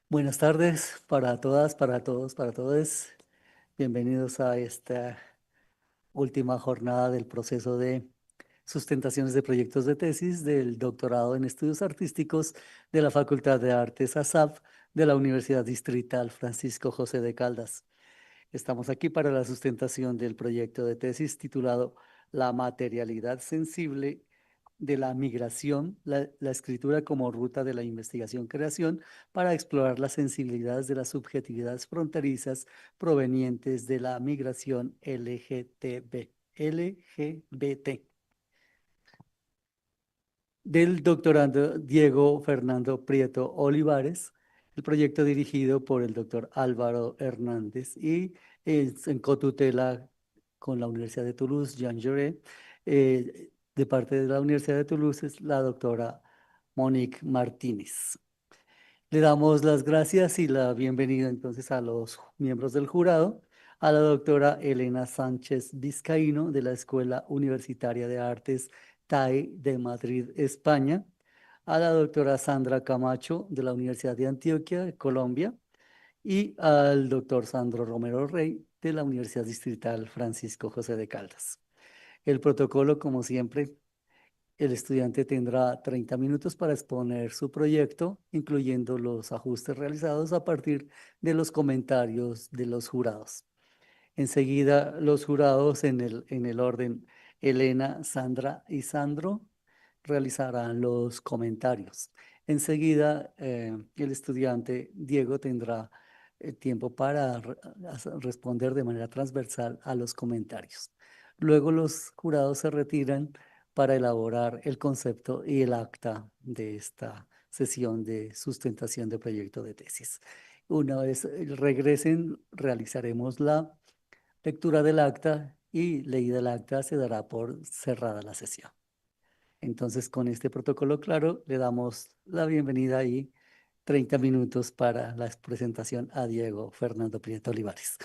Buenas tardes para todas, para todos, para todos. Bienvenidos a esta última jornada del proceso de sustentaciones de proyectos de tesis del doctorado en estudios artísticos de la Facultad de Artes ASAP de la Universidad Distrital Francisco José de Caldas. Estamos aquí para la sustentación del proyecto de tesis titulado La materialidad sensible de la migración, la escritura como ruta de la investigación-creación para explorar las sensibilidades de las subjetividades fronterizas provenientes de la migración LGBT del doctorando Diego Fernando Prieto Olivares, el proyecto dirigido por el doctor Álvaro Hernández y en cotutela con la Universidad de Toulouse, Jean Jaurès. De parte de la Universidad de Toulouse es la doctora Monique Martínez. Le damos las gracias y la bienvenida entonces a los miembros del jurado, a la doctora Elena Sánchez Vizcaíno de la Escuela Universitaria de Artes TAE de Madrid, España, a la doctora Sandra Camacho de la Universidad de Antioquia, Colombia, y al doctor Sandro Romero Rey de la Universidad Distrital Francisco José de Caldas. El protocolo, como siempre, el estudiante tendrá 30 minutos para exponer su proyecto, incluyendo los ajustes realizados a partir de los comentarios de los jurados. Enseguida, los jurados en el orden Elena, Sandra y Sandro realizarán los comentarios. Enseguida, el estudiante Diego tendrá tiempo para responder de manera transversal a los comentarios. Luego los jurados se retiran para elaborar el concepto y el acta de esta sesión de sustentación de proyecto de tesis. Una vez regresen, realizaremos la lectura del acta y leída el acta se dará por cerrada la sesión. Entonces, con este protocolo claro, le damos la bienvenida y 30 minutos para la presentación a Diego Fernando Prieto Olivares.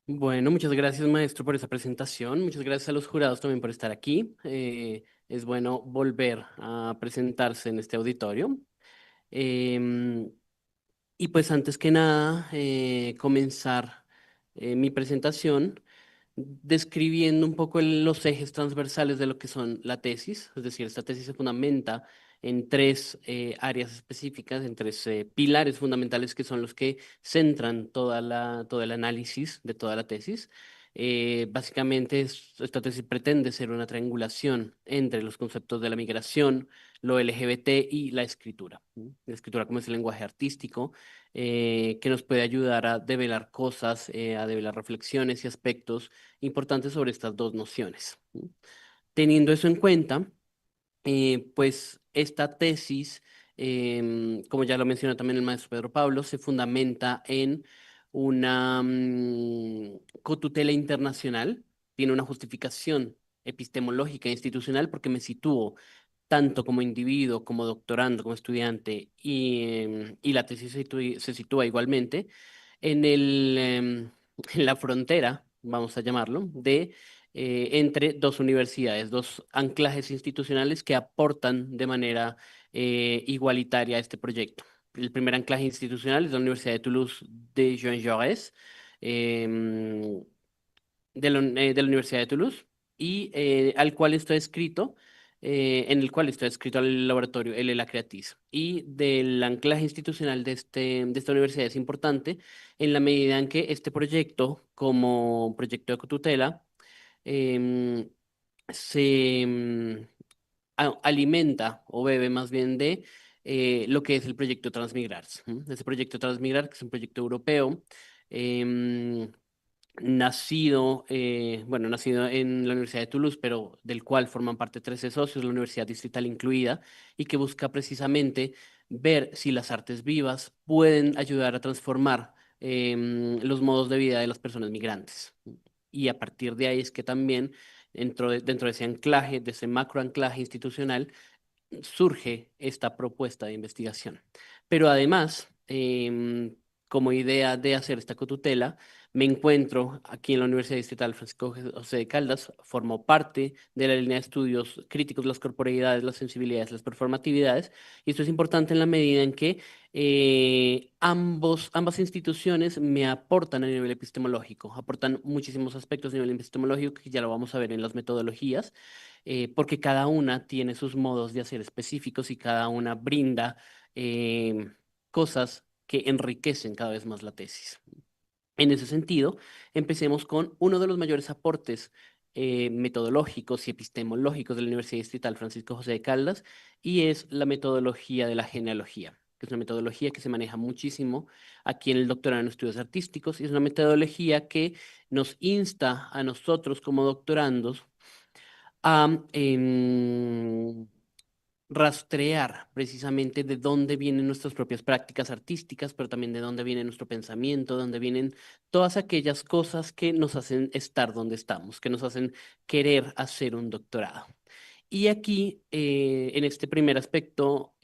Bueno, muchas gracias, maestro, por esa presentación. Muchas gracias a los jurados también por estar aquí. Es bueno volver a presentarse en este auditorio. Em, y pues antes que nada, comenzar mi presentación describiendo un poco los ejes transversales de lo que son la tesis. Es decir, esta tesis se fundamenta en tres áreas específicas, en tres pilares fundamentales que son los que centran todo el análisis de toda la tesis. Básicamente, esta tesis pretende ser una triangulación entre los conceptos de la migración, lo LGBT y la escritura. ¿No? La escritura como es el lenguaje artístico, que nos puede ayudar a develar cosas, a develar reflexiones y aspectos importantes sobre estas dos nociones. ¿No? Teniendo eso en cuenta, pues esta tesis, como ya lo mencionó también el maestro Pedro Pablo, se fundamenta en una cotutela internacional, tiene una justificación epistemológica e institucional porque me sitúo tanto como individuo, como doctorando, como estudiante, y la tesis se sitúa igualmente en en la frontera, vamos a llamarlo, de entre dos universidades, dos anclajes institucionales que aportan de manera igualitaria a este proyecto. El primer anclaje institucional es la Universidad de Toulouse de Jean Jaurès, em, de la Universidad de Toulouse, y al cual está escrito, en el cual está escrito el laboratorio el ELA Creatis. Y del anclaje institucional de esta universidad es importante en la medida en que este proyecto, como proyecto de cotutela, em, se alimenta o bebe más bien de lo que es el proyecto Transmigrars. ¿M? Ese proyecto Transmigrar, que es un proyecto europeo, em, nacido en la Universidad de Toulouse, pero del cual forman parte 13 socios, la Universidad Distrital incluida, y que busca precisamente ver si las artes vivas pueden ayudar a transformar los modos de vida de las personas migrantes. Y a partir de ahí es que también dentro de ese anclaje, de ese macro anclaje institucional, surge esta propuesta de investigación. Pero además, como idea de hacer esta cotutela, Me encuentro aquí en la Universidad Distrital Francisco José de Caldas, formo parte de la línea de estudios críticos de las corporeidades, las sensibilidades, las performatividades, y esto es importante en la medida en que ambas instituciones me aportan a nivel epistemológico, aportan muchísimos aspectos a nivel epistemológico que ya lo vamos a ver en las metodologías, porque cada una tiene sus modos de hacer específicos y cada una brinda cosas que enriquecen cada vez más la tesis. En ese sentido, empecemos con uno de los mayores aportes metodológicos y epistemológicos de la Universidad Distrital Francisco José de Caldas, y es la metodología de la genealogía, que es una metodología que se maneja muchísimo aquí en el doctorado en estudios artísticos, y es una metodología que nos insta a nosotros como doctorandos a rastrear precisamente de dónde vienen nuestras propias prácticas artísticas, pero también de dónde viene nuestro pensamiento, de dónde vienen todas aquellas cosas que nos hacen estar donde estamos, que nos hacen querer hacer un doctorado. Y aquí, en este primer aspecto,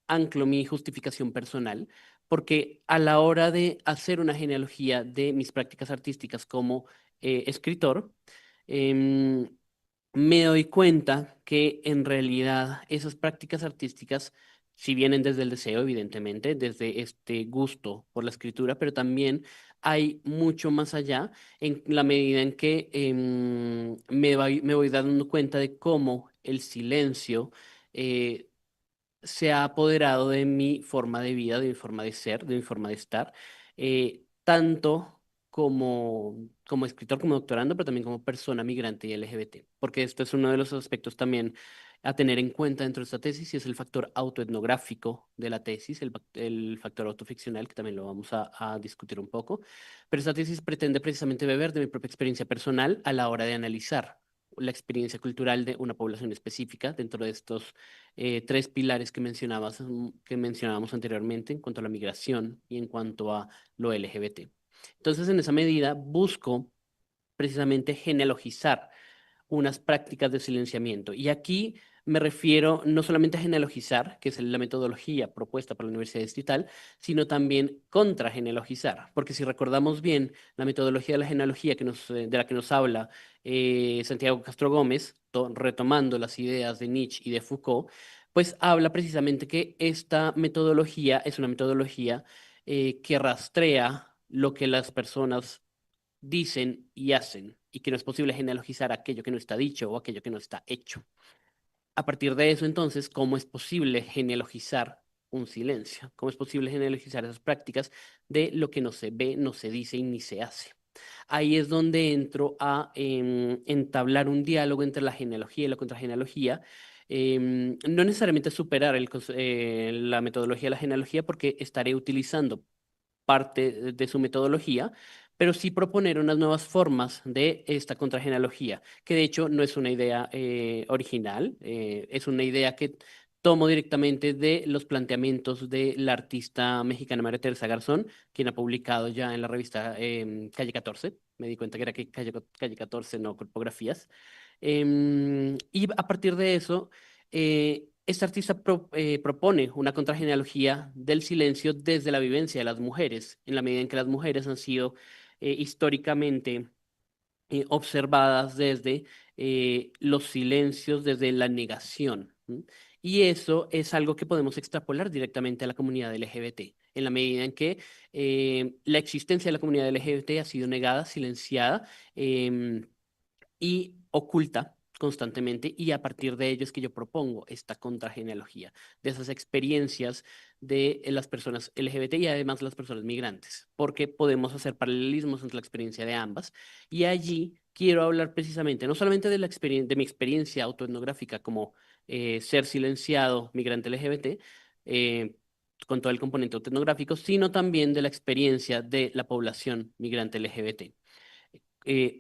anclo mi justificación personal, porque a la hora de hacer una genealogía de mis prácticas artísticas como escritor, em, me doy cuenta que en realidad esas prácticas artísticas, si vienen desde el deseo, evidentemente, desde este gusto por la escritura, pero también hay mucho más allá en la medida en que me voy dando cuenta de cómo el silencio eh, se ha apoderado de mi forma de vida, de mi forma de ser, de mi forma de estar, tanto como escritor, como doctorando, pero también como persona migrante y LGBT, porque esto es uno de los aspectos también a tener en cuenta dentro de esta tesis, y es el factor autoetnográfico de la tesis, el factor autoficcional, que también lo vamos a discutir un poco, pero esta tesis pretende precisamente beber de mi propia experiencia personal a la hora de analizar la experiencia cultural de una población específica dentro de estos tres pilares que mencionábamos anteriormente en cuanto a la migración y en cuanto a lo LGBT. Entonces, en esa medida, busco precisamente genealogizar unas prácticas de silenciamiento. Y aquí me refiero no solamente a genealogizar, que es la metodología propuesta por la Universidad Distrital, sino también contragenealogizar, porque si recordamos bien la metodología de la genealogía de la que nos habla Santiago Castro Gómez, retomando las ideas de Nietzsche y de Foucault, pues habla precisamente que esta metodología es una metodología que rastrea lo que las personas dicen y hacen, y que no es posible genealogizar aquello que no está dicho o aquello que no está hecho. A partir de eso, entonces, ¿cómo es posible genealogizar un silencio? ¿Cómo es posible genealogizar esas prácticas de lo que no se ve, no se dice y ni se hace? Ahí es donde entro a entablar un diálogo entre la genealogía y la contragenealogía. No necesariamente superar la metodología de la genealogía, porque estaré utilizando parte de su metodología, pero sí proponer unas nuevas formas de esta contragenealogía, que de hecho no es una idea original, es una idea que tomo directamente de los planteamientos de la artista mexicana María Teresa Garzón, quien ha publicado ya en la revista Calle 14. Me di cuenta que era que Calle 14, no Corpografías. Y a partir de eso, esta artista propone una contragenealogía del silencio desde la vivencia de las mujeres, en la medida en que las mujeres han sido históricamente observadas desde los silencios, desde la negación. ¿M? Y eso es algo que podemos extrapolar directamente a la comunidad LGBT, en la medida en que la existencia de la comunidad LGBT ha sido negada, silenciada, em, y oculta constantemente, y a partir de ello es que yo propongo esta contragenealogía de esas experiencias de las personas LGBT y además las personas migrantes, porque podemos hacer paralelismos entre la experiencia de ambas, y allí quiero hablar precisamente no solamente de de mi experiencia autoetnográfica como ser silenciado migrante LGBT, eh, con todo el componente autoetnográfico, sino también de la experiencia de la población migrante LGBT. Eh,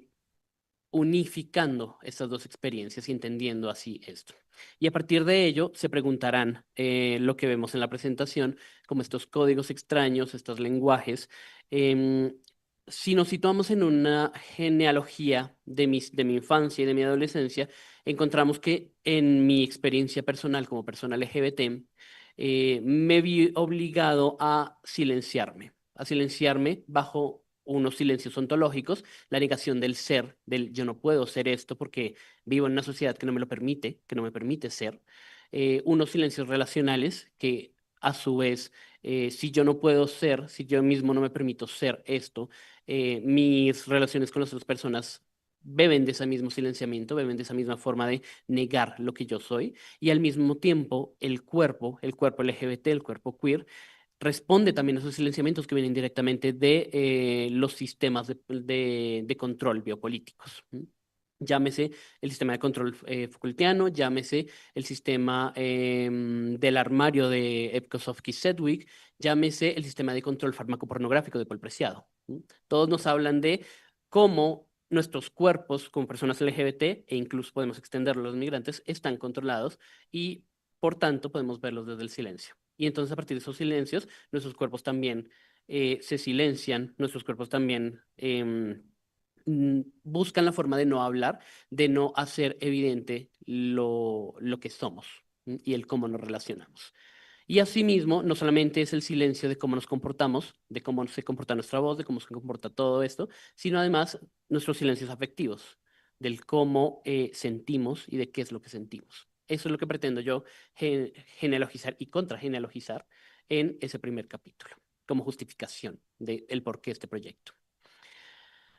Unificando estas dos experiencias y entendiendo así esto. Y a partir de ello se preguntarán lo que vemos en la presentación, como estos códigos extraños, estos lenguajes. em, si nos situamos en una genealogía de mi infancia y de mi adolescencia, encontramos que en mi experiencia personal como persona LGBT, me vi obligado a silenciarme bajo unos silencios ontológicos, la negación del ser, del yo no puedo ser esto porque vivo en una sociedad que no me lo permite, que no me permite ser. Unos silencios relacionales que a su vez, si yo no puedo ser, si yo mismo no me permito ser esto, mis relaciones con las otras personas beben de ese mismo silenciamiento, beben de esa misma forma de negar lo que yo soy, y al mismo tiempo el cuerpo LGBT, el cuerpo queer, responde también a esos silenciamientos que vienen directamente de los sistemas de control biopolíticos. ¿M? Llámese el sistema de control Foucaultiano, llámese el sistema del armario de Epkosovsky-Sedgwick, llámese el sistema de control farmacopornográfico de Paul Preciado. ¿M? Todos nos hablan de cómo nuestros cuerpos como personas LGBT, e incluso podemos extenderlo a los migrantes, están controlados y por tanto podemos verlos desde el silencio. Y entonces a partir de esos silencios, nuestros cuerpos también se silencian, nuestros cuerpos también buscan la forma de no hablar, de no hacer evidente lo que somos, y el cómo nos relacionamos. Y asimismo, no solamente es el silencio de cómo nos comportamos, de cómo se comporta nuestra voz, de cómo se comporta todo esto, sino además nuestros silencios afectivos, del cómo sentimos y de qué es lo que sentimos. Eso es lo que pretendo yo genealogizar y contragenealogizar en ese primer capítulo, como justificación del por qué este proyecto.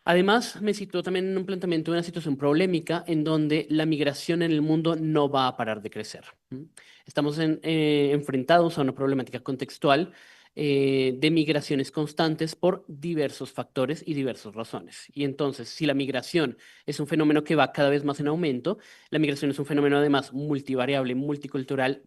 Además, me situó también en un planteamiento de una situación problemática en donde la migración en el mundo no va a parar de crecer. ¿M? Estamos enfrentados a una problemática contextual de migraciones constantes por diversos factores y diversas razones. Y entonces, si la migración es un fenómeno que va cada vez más en aumento, la migración es un fenómeno además multivariable, multicultural,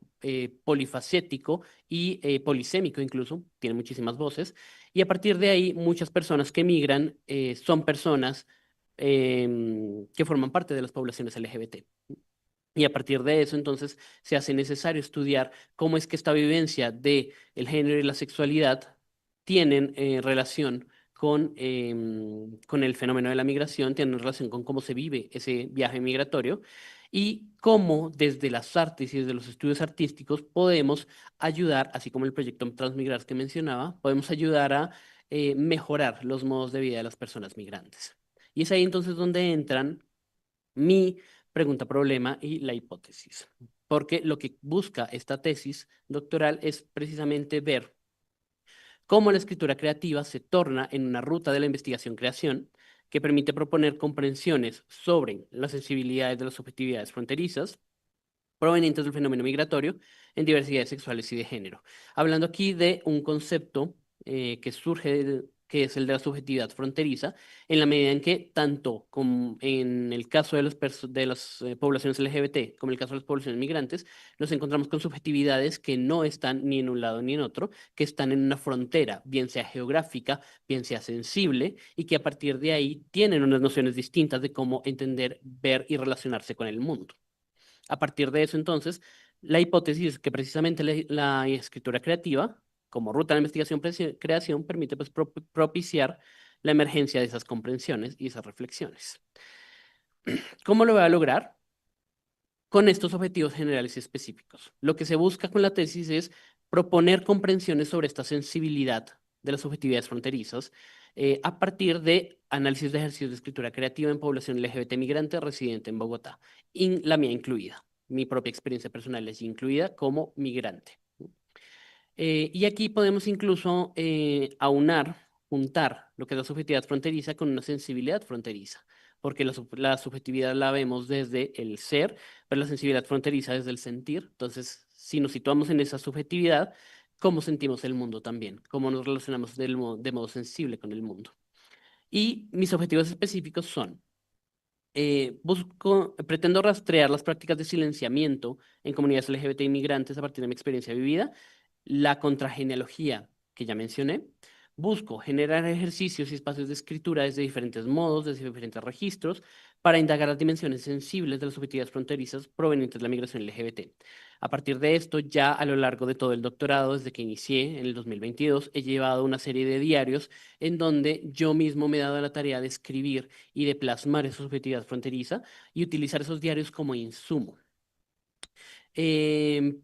polifacético y polisémico incluso, tiene muchísimas voces. Y a partir de ahí, muchas personas que migran son personas que forman parte de las poblaciones LGBT. Y a partir de eso, entonces, se hace necesario estudiar cómo es que esta vivencia de el género y la sexualidad tienen relación con el fenómeno de la migración, tienen relación con cómo se vive ese viaje migratorio y cómo desde las artes y desde los estudios artísticos podemos ayudar, así como el proyecto Transmigrar que mencionaba, podemos ayudar a mejorar los modos de vida de las personas migrantes. Y es ahí entonces donde entran mi pregunta problema y la hipótesis. Porque lo que busca esta tesis doctoral es precisamente ver cómo la escritura creativa se torna en una ruta de la investigación-creación que permite proponer comprensiones sobre las sensibilidades de las subjetividades fronterizas provenientes del fenómeno migratorio en diversidades sexuales y de género. Hablando aquí de un concepto que surge, que es el de la subjetividad fronteriza, en la medida en que tanto como en el caso de las poblaciones LGBT, como en el caso de las poblaciones migrantes, nos encontramos con subjetividades que no están ni en un lado ni en otro, que están en una frontera, bien sea geográfica, bien sea sensible, y que a partir de ahí tienen unas nociones distintas de cómo entender, ver y relacionarse con el mundo. A partir de eso, entonces, la hipótesis es que precisamente la escritura creativa, como ruta de investigación-creación, permite pues, propiciar la emergencia de esas comprensiones y esas reflexiones. ¿Cómo lo voy a lograr? Con estos objetivos generales y específicos. Lo que se busca con la tesis es proponer comprensiones sobre esta sensibilidad de las subjetividades fronterizas a partir de análisis de ejercicios de escritura creativa en población LGBT migrante residente en Bogotá, la mía incluida. Mi propia experiencia personal es incluida como migrante. Y aquí podemos incluso juntar lo que es la subjetividad fronteriza con una sensibilidad fronteriza, porque la subjetividad la vemos desde el ser, pero la sensibilidad fronteriza desde el sentir. Entonces, si nos situamos en esa subjetividad, ¿cómo sentimos el mundo también? ¿Cómo nos relacionamos de modo sensible con el mundo? Y mis objetivos específicos son pretendo rastrear las prácticas de silenciamiento en comunidades LGBT inmigrantes a partir de mi experiencia vivida, la contragenealogía que ya mencioné. Busco generar ejercicios y espacios de escritura desde diferentes modos, desde diferentes registros, para indagar las dimensiones sensibles de las subjetividades fronterizas provenientes de la migración LGBT. A partir de esto, ya a lo largo de todo el doctorado, desde que inicié en el 2022, he llevado una serie de diarios en donde yo mismo me he dado la tarea de escribir y de plasmar esa subjetividad fronteriza y utilizar esos diarios como insumo. Em,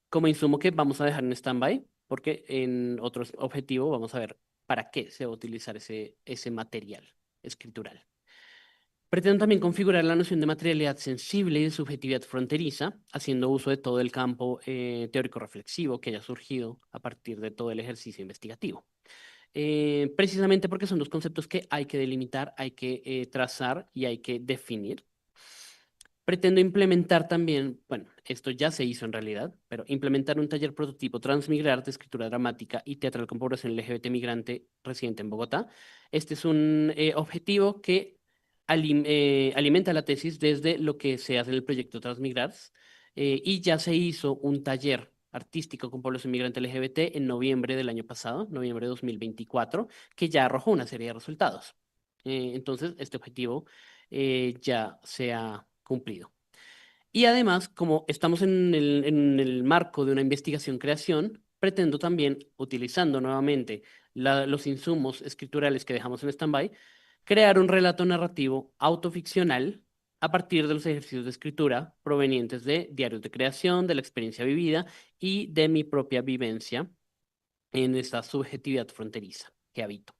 Como insumo que vamos a dejar en stand-by, porque en otro objetivo vamos a ver para qué se va a utilizar ese material escritural. Pretendo también configurar la noción de materialidad sensible y de subjetividad fronteriza, haciendo uso de todo el campo teórico-reflexivo que haya surgido a partir de todo el ejercicio investigativo. Precisamente porque son dos conceptos que hay que delimitar, hay que trazar y hay que definir. Pretendo implementar también, bueno, esto ya se hizo en realidad, pero implementar un taller prototipo transmigrar de escritura dramática y teatral con población LGBT migrante residente en Bogotá. Este es un objetivo que alimenta la tesis desde lo que se hace en el proyecto Transmigrars, y ya se hizo un taller artístico con población migrante LGBT en noviembre del año pasado, noviembre de 2024, que ya arrojó una serie de resultados. Entonces, este objetivo ya se ha cumplido. Y además, como estamos en el marco de una investigación-creación, pretendo también, utilizando nuevamente los insumos escriturales que dejamos en stand-by, crear un relato narrativo autoficcional a partir de los ejercicios de escritura provenientes de diarios de creación, de la experiencia vivida y de mi propia vivencia en esta subjetividad fronteriza que habito.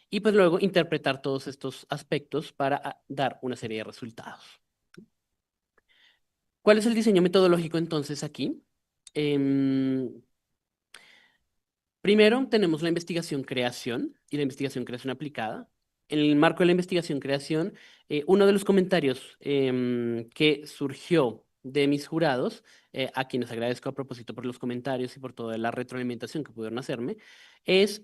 Y pues luego interpretar todos estos aspectos para dar una serie de resultados. ¿Cuál es el diseño metodológico entonces aquí? Em, Primero tenemos la investigación-creación y la investigación-creación aplicada. En el marco de la investigación-creación, uno de los comentarios que surgió de mis jurados, a quienes agradezco a propósito por los comentarios y por toda la retroalimentación que pudieron hacerme, es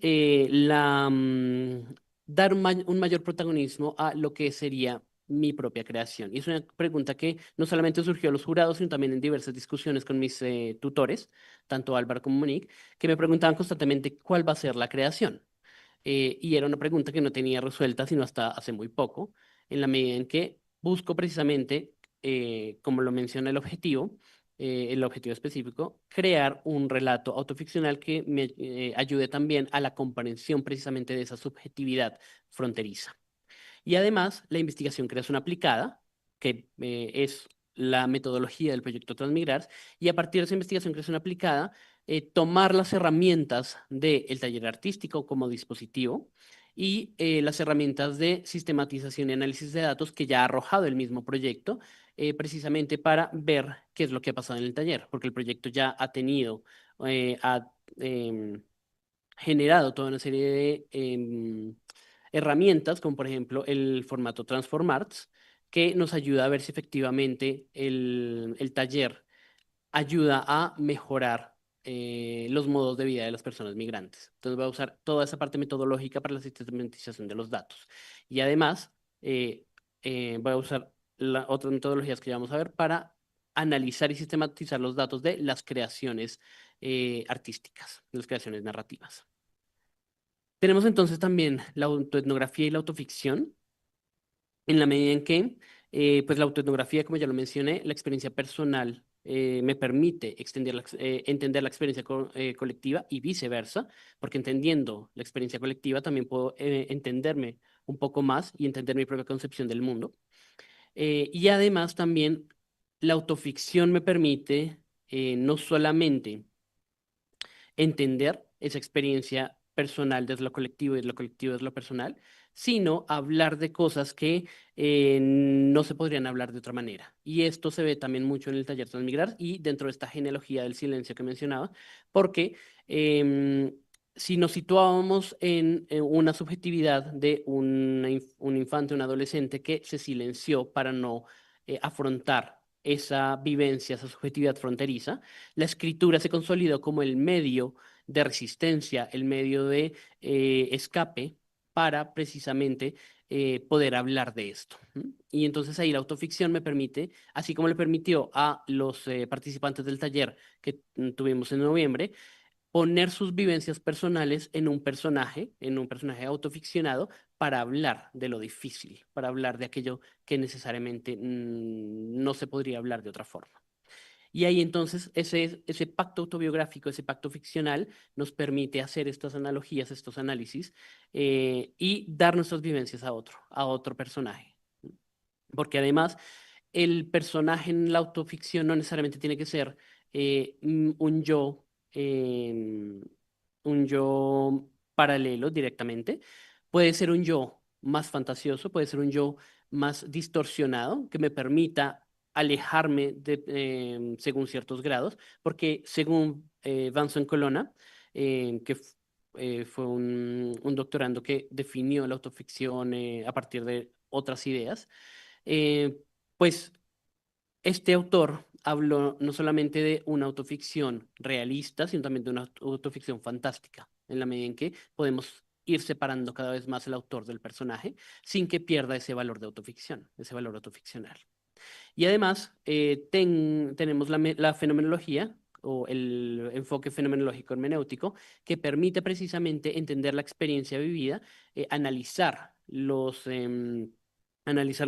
dar un mayor protagonismo a lo que sería mi propia creación. Y es una pregunta que no solamente surgió a los jurados, sino también en diversas discusiones con mis tutores, tanto Álvaro como Monique, que me preguntaban constantemente cuál va a ser la creación. Y era una pregunta que no tenía resuelta sino hasta hace muy poco, en la medida en que busco precisamente, como lo menciona el objetivo específico, crear un relato autoficcional que me ayude también a la comprensión precisamente de esa subjetividad fronteriza. Y además, la investigación-creación aplicada, que es la metodología del proyecto Transmigrar, y a partir de esa investigación-creación aplicada, tomar las herramientas del taller artístico como dispositivo y las herramientas de sistematización y análisis de datos que ya ha arrojado el mismo proyecto, precisamente para ver qué es lo que ha pasado en el taller, porque el proyecto ya ha tenido, ha em, generado toda una serie de herramientas, como por ejemplo el formato Transformarts, que nos ayuda a ver si efectivamente el taller ayuda a mejorar los modos de vida de las personas migrantes. Entonces voy a usar toda esa parte metodológica para la sistematización de los datos. Y además voy a usar otras metodologías que ya vamos a ver para analizar y sistematizar los datos de las creaciones artísticas, las creaciones narrativas. Tenemos entonces también la autoetnografía y la autoficción, en la medida en que, pues la autoetnografía, como ya lo mencioné, la experiencia personal me permite entender la experiencia colectiva y viceversa, porque entendiendo la experiencia colectiva también puedo entenderme un poco más y entender mi propia concepción del mundo. Y además también la autoficción me permite no solamente entender esa experiencia personal desde lo colectivo y desde lo colectivo desde lo personal, sino hablar de cosas que no se podrían hablar de otra manera. Y esto se ve también mucho en el taller Transmigrar y dentro de esta genealogía del silencio que mencionaba, porque si nos situábamos en una subjetividad de un infante, un adolescente que se silenció para no afrontar esa vivencia, esa subjetividad fronteriza, la escritura se consolidó como el medio de resistencia, el medio de escape para precisamente poder hablar de esto. Y entonces ahí la autoficción me permite, así como le permitió a los participantes del taller que tuvimos en noviembre, poner sus vivencias personales en un personaje autoficcionado para hablar de lo difícil, para hablar de aquello que necesariamente no se podría hablar de otra forma. Y ahí entonces ese pacto autobiográfico, ese pacto ficcional, nos permite hacer estas analogías, estos análisis y dar nuestras vivencias a otro personaje. Porque además el personaje en la autoficción no necesariamente tiene que ser un yo, eh, un yo paralelo directamente. Puede ser un yo más fantasioso, puede ser un yo más distorsionado que me permita alejarme según ciertos grados, porque según Vanson Colonna, fue un doctorando que definió la autoficción a partir de otras ideas, eh, pues este autor habló no solamente de una autoficción realista, sino también de una autoficción fantástica, en la medida en que podemos ir separando cada vez más el autor del personaje sin que pierda ese valor de autoficción, ese valor autoficcional. Y además tenemos la fenomenología o el enfoque fenomenológico hermenéutico que permite precisamente entender la experiencia vivida, analizar la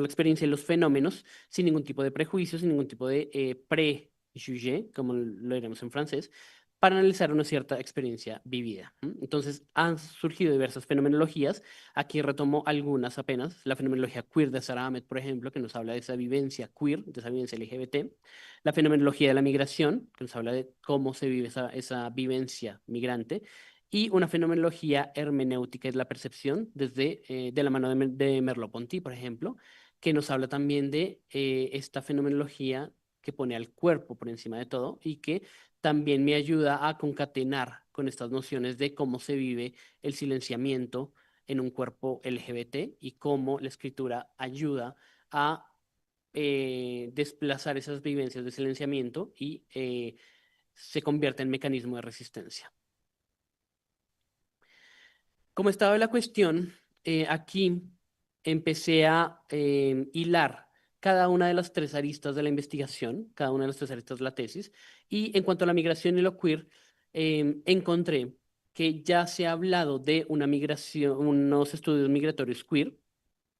experiencia y los fenómenos sin ningún tipo de prejuicio, sin ningún tipo de préjugé, como lo diremos en francés, para analizar una cierta experiencia vivida. Entonces, han surgido diversas fenomenologías. Aquí retomo algunas apenas. La fenomenología queer de Sarah Ahmed, por ejemplo, que nos habla de esa vivencia queer, de esa vivencia LGBT. La fenomenología de la migración, que nos habla de cómo se vive esa vivencia migrante. Y una fenomenología hermenéutica de la percepción, de la mano de Merleau-Ponty, por ejemplo, que nos habla también de esta fenomenología que pone al cuerpo por encima de todo y que también me ayuda a concatenar con estas nociones de cómo se vive el silenciamiento en un cuerpo LGBT y cómo la escritura ayuda a desplazar esas vivencias de silenciamiento y se convierte en mecanismo de resistencia. Como estaba la cuestión, aquí empecé a hilar cada una de las tres aristas de la investigación, cada una de las tres aristas de la tesis, y en cuanto a la migración y lo queer, encontré que ya se ha hablado de una migración, unos estudios migratorios queer,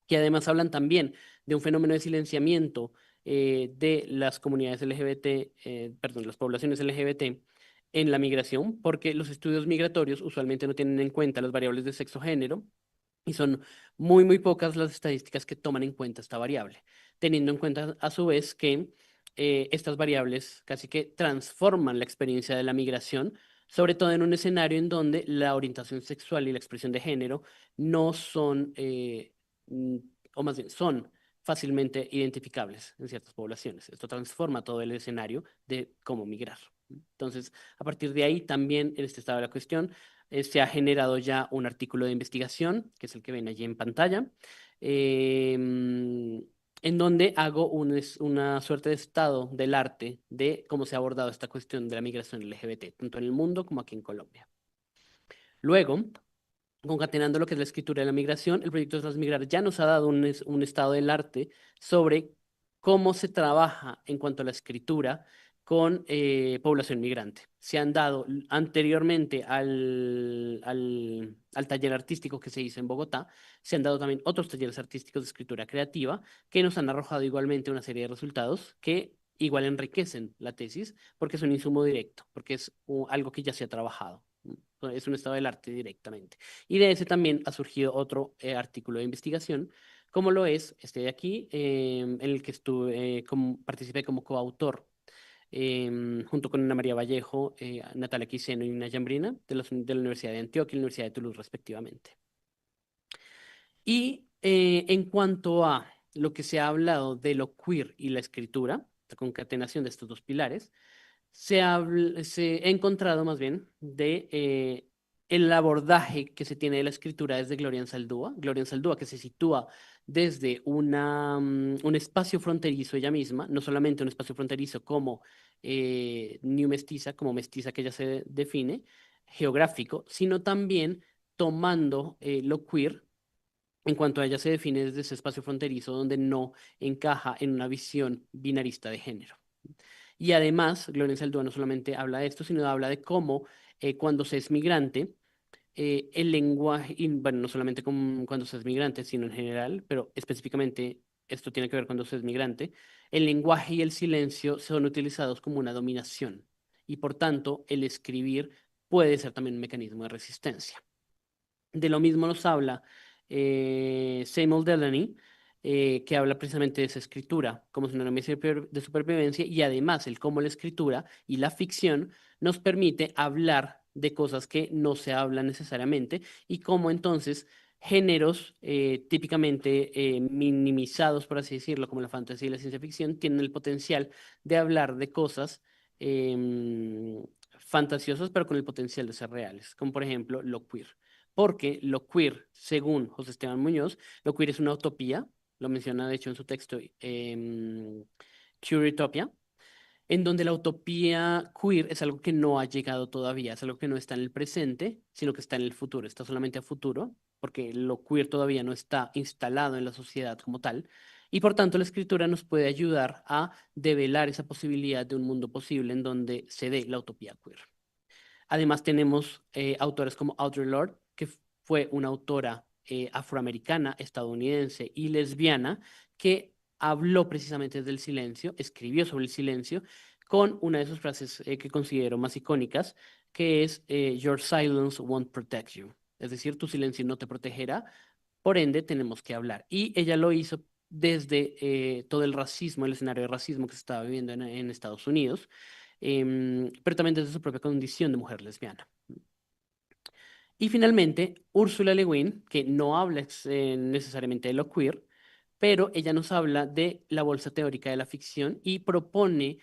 que además hablan también de un fenómeno de silenciamiento de las comunidades LGBT, perdón, las poblaciones LGBT en la migración, porque los estudios migratorios usualmente no tienen en cuenta las variables de sexo-género y son muy, muy pocas las estadísticas que toman en cuenta esta variable, teniendo en cuenta a su vez que estas variables casi que transforman la experiencia de la migración, sobre todo en un escenario en donde la orientación sexual y la expresión de género no son, mm, o más bien son fácilmente identificables en ciertas poblaciones. Esto transforma todo el escenario de cómo migrar. Entonces, a partir de ahí, también en este estado de la cuestión, se ha generado ya un artículo de investigación, que es el que ven allí en pantalla, en donde hago una suerte de estado del arte de cómo se ha abordado esta cuestión de la migración LGBT, tanto en el mundo como aquí en Colombia. Luego, concatenando lo que es la escritura de la migración, el proyecto Transmigrar ya nos ha dado un estado del arte sobre cómo se trabaja en cuanto a la escritura con población migrante. Se han dado anteriormente al taller artístico que se hizo en Bogotá, se han dado también otros talleres artísticos de escritura creativa que nos han arrojado igualmente una serie de resultados que igual enriquecen la tesis porque es un insumo directo, porque es algo que ya se ha trabajado. Es un estado del arte directamente. Y de ese también ha surgido otro artículo de investigación, como lo es este de aquí, en el que participé como coautor, junto con Ana María Vallejo, Natalia Quiseno y Una Yambrina, de la Universidad de Antioquia y la Universidad de Toulouse, respectivamente. Y en cuanto a lo que se ha hablado de lo queer y la escritura, la concatenación de estos dos pilares, se ha encontrado más bien de el abordaje que se tiene de la escritura desde Gloria Saldúa que se sitúa desde un espacio fronterizo ella misma, no solamente un espacio fronterizo como New Mestiza, como mestiza que ella se define, geográfico, sino también tomando lo queer en cuanto a ella se define desde ese espacio fronterizo donde no encaja en una visión binarista de género. Y además, Gloria Saldúa no solamente habla de esto, sino habla de cómo cuando se es migrante, el lenguaje, y bueno, no solamente cuando se es migrante, sino en general, pero específicamente esto tiene que ver cuando se es migrante, el lenguaje y el silencio son utilizados como una dominación y por tanto el escribir puede ser también un mecanismo de resistencia. De lo mismo nos habla Samuel Delany, que habla precisamente de esa escritura como sinónimo de supervivencia y además el cómo la escritura y la ficción nos permite hablar de cosas que no se hablan necesariamente y cómo entonces géneros típicamente minimizados, por así decirlo, como la fantasía y la ciencia ficción, tienen el potencial de hablar de cosas em, fantasiosas, pero con el potencial de ser reales, como por ejemplo lo queer. Porque lo queer, según José Esteban Muñoz, lo queer es una utopía, lo menciona de hecho en su texto Queertopia, en donde la utopía queer es algo que no ha llegado todavía, es algo que no está en el presente, sino que está en el futuro, está solamente a futuro, porque lo queer todavía no está instalado en la sociedad como tal, y por tanto la escritura nos puede ayudar a develar esa posibilidad de un mundo posible en donde se dé la utopía queer. Además tenemos autores como Audre Lorde, que fue una autora afroamericana, estadounidense y lesbiana, que habló precisamente del silencio, escribió sobre el silencio, con una de sus frases que considero más icónicas, que es Your silence won't protect you. Es decir, tu silencio no te protegerá, por ende tenemos que hablar. Y ella lo hizo desde todo el racismo, el escenario de racismo que se estaba viviendo en Estados Unidos, pero también desde su propia condición de mujer lesbiana. Y finalmente, Ursula Le Guin, que no habla necesariamente de lo queer, pero ella nos habla de la bolsa teórica de la ficción y propone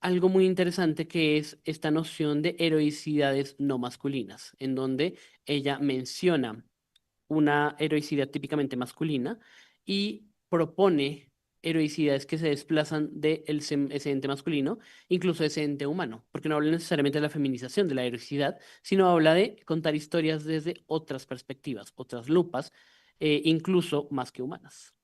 algo muy interesante que es esta noción de heroicidades no masculinas, en donde ella menciona una heroicidad típicamente masculina y propone heroicidades que se desplazan de ese ente masculino, incluso ese ente humano, porque no habla necesariamente de la feminización de la heroicidad, sino habla de contar historias desde otras perspectivas, otras lupas, incluso más que humanas.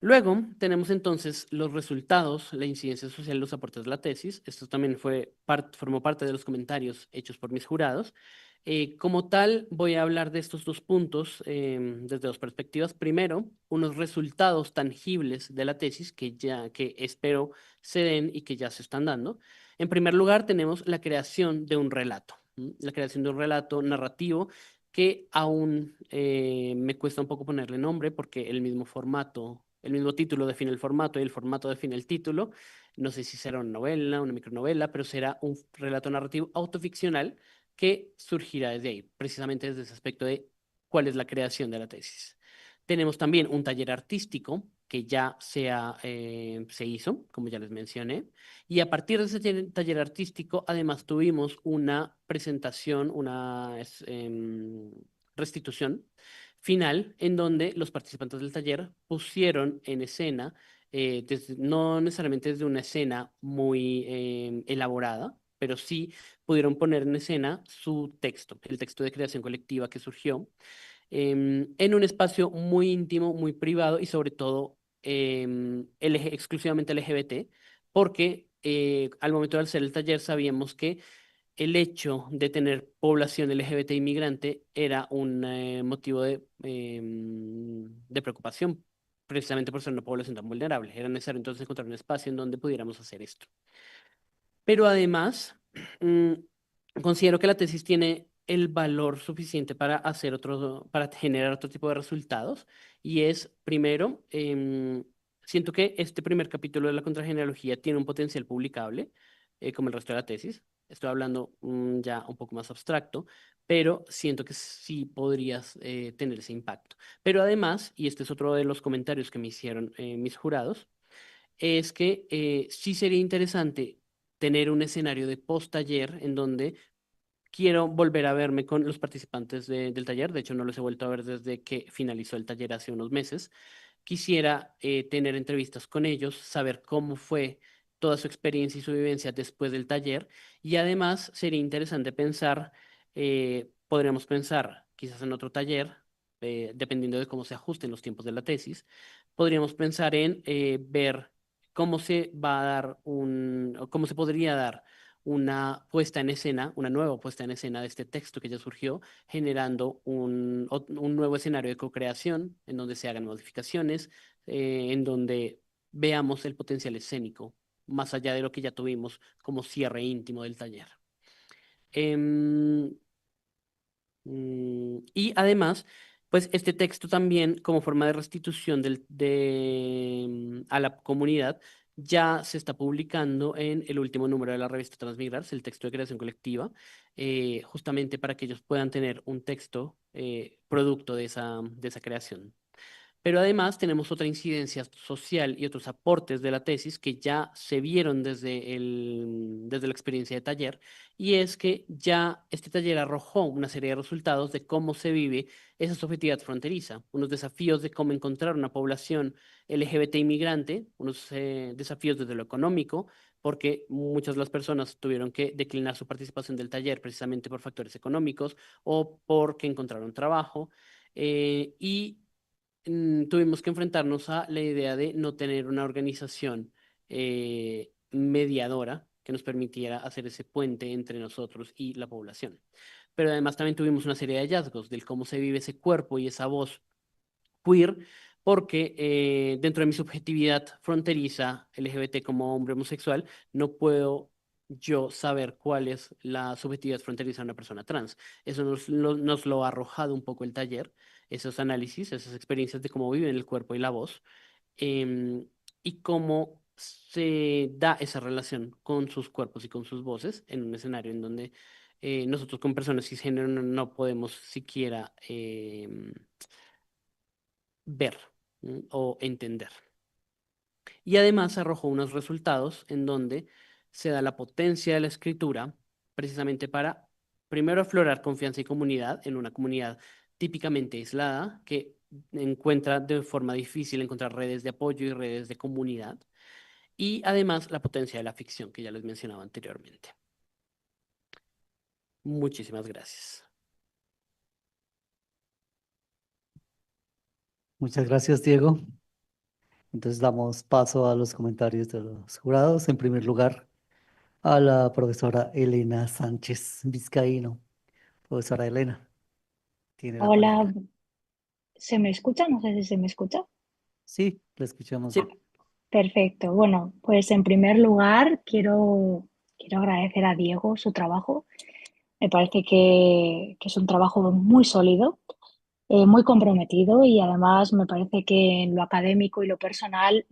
Luego tenemos entonces los resultados, la incidencia social, los aportes de la tesis. Esto también formó parte de los comentarios hechos por mis jurados. Como tal, voy a hablar de estos dos puntos desde dos perspectivas. Primero, unos resultados tangibles de la tesis que espero se den y que ya se están dando. En primer lugar, tenemos la creación de un relato, la creación de un relato narrativo que aún me cuesta un poco ponerle nombre porque el mismo formato, el mismo título define el formato y el formato define el título. No sé si será una novela, una micronovela, pero será un relato narrativo autoficcional que surgirá desde ahí, precisamente desde ese aspecto de cuál es la creación de la tesis. Tenemos también un taller artístico que ya se hizo, como ya les mencioné, y a partir de ese taller artístico, además tuvimos una presentación, restitución final, en donde los participantes del taller pusieron en escena, no necesariamente desde una escena muy elaborada, pero sí pudieron poner en escena su texto, el texto de creación colectiva que surgió en un espacio muy íntimo, muy privado y sobre todo exclusivamente LGBT, porque al momento de hacer el taller sabíamos que el hecho de tener población LGBT inmigrante era un motivo de preocupación, precisamente por ser una población tan vulnerable. Era necesario entonces encontrar un espacio en donde pudiéramos hacer esto. Pero además, mm, considero que la tesis tiene el valor suficiente para para generar otro tipo de resultados. Y es, primero, siento que este primer capítulo de la contragenealogía tiene un potencial publicable, como el resto de la tesis. Estoy hablando ya un poco más abstracto, pero siento que sí podrías tener ese impacto. Pero además, y este es otro de los comentarios que me hicieron mis jurados, es que sí sería interesante tener un escenario de post-taller en donde quiero volver a verme con los participantes del taller. De hecho, no los he vuelto a ver desde que finalizó el taller hace unos meses. Quisiera tener entrevistas con ellos, saber cómo fue toda su experiencia y su vivencia después del taller. Y además sería interesante pensar, podríamos pensar quizás en otro taller, dependiendo de cómo se ajusten los tiempos de la tesis, podríamos pensar en ver cómo se va a dar o cómo se podría dar una puesta en escena, una nueva puesta en escena de este texto que ya surgió, generando un nuevo escenario de co-creación en donde se hagan modificaciones, en donde veamos el potencial escénico, más allá de lo que ya tuvimos como cierre íntimo del taller. Em, y además, pues este texto también, como forma de restitución a la comunidad, ya se está publicando en el último número de la revista Transmigrarse, el texto de creación colectiva, justamente para que ellos puedan tener un texto producto de esa creación. Pero además tenemos otra incidencia social y otros aportes de la tesis que ya se vieron desde la experiencia de taller, y es que ya este taller arrojó una serie de resultados de cómo se vive esa subjetividad fronteriza, unos desafíos de cómo encontrar una población LGBT inmigrante, unos desafíos desde lo económico, porque muchas de las personas tuvieron que declinar su participación del taller precisamente por factores económicos o porque encontraron trabajo. Y tuvimos que enfrentarnos a la idea de no tener una organización mediadora que nos permitiera hacer ese puente entre nosotros y la población. Pero además también tuvimos una serie de hallazgos del cómo se vive ese cuerpo y esa voz queer, porque dentro de mi subjetividad fronteriza LGBT como hombre homosexual, no puedo yo saber cuál es la subjetividad fronteriza de una persona trans. Eso nos lo ha arrojado un poco el taller, esos análisis, esas experiencias de cómo viven el cuerpo y la voz, em, y cómo se da esa relación con sus cuerpos y con sus voces en un escenario en donde nosotros como personas cisgénero no podemos siquiera ver, o entender. Y además arrojó unos resultados en donde se da la potencia de la escritura precisamente para, primero, aflorar confianza y comunidad en una comunidad típicamente aislada que encuentra de forma difícil encontrar redes de apoyo y redes de comunidad. Y además la potencia de la ficción que ya les mencionaba anteriormente. Muchísimas gracias. Muchas gracias, Diego. Entonces damos paso a los comentarios de los jurados. En primer lugar, a la profesora Elena Sánchez Vizcaíno. Profesora Elena, tiene la Hola, palabra. ¿se me escucha? No sé si se me escucha. Sí, la escuchamos Sí, bien. Perfecto. Bueno, pues en primer lugar quiero agradecer a Diego su trabajo. Me parece que es un trabajo muy sólido, muy comprometido y además me parece que en lo académico y lo personal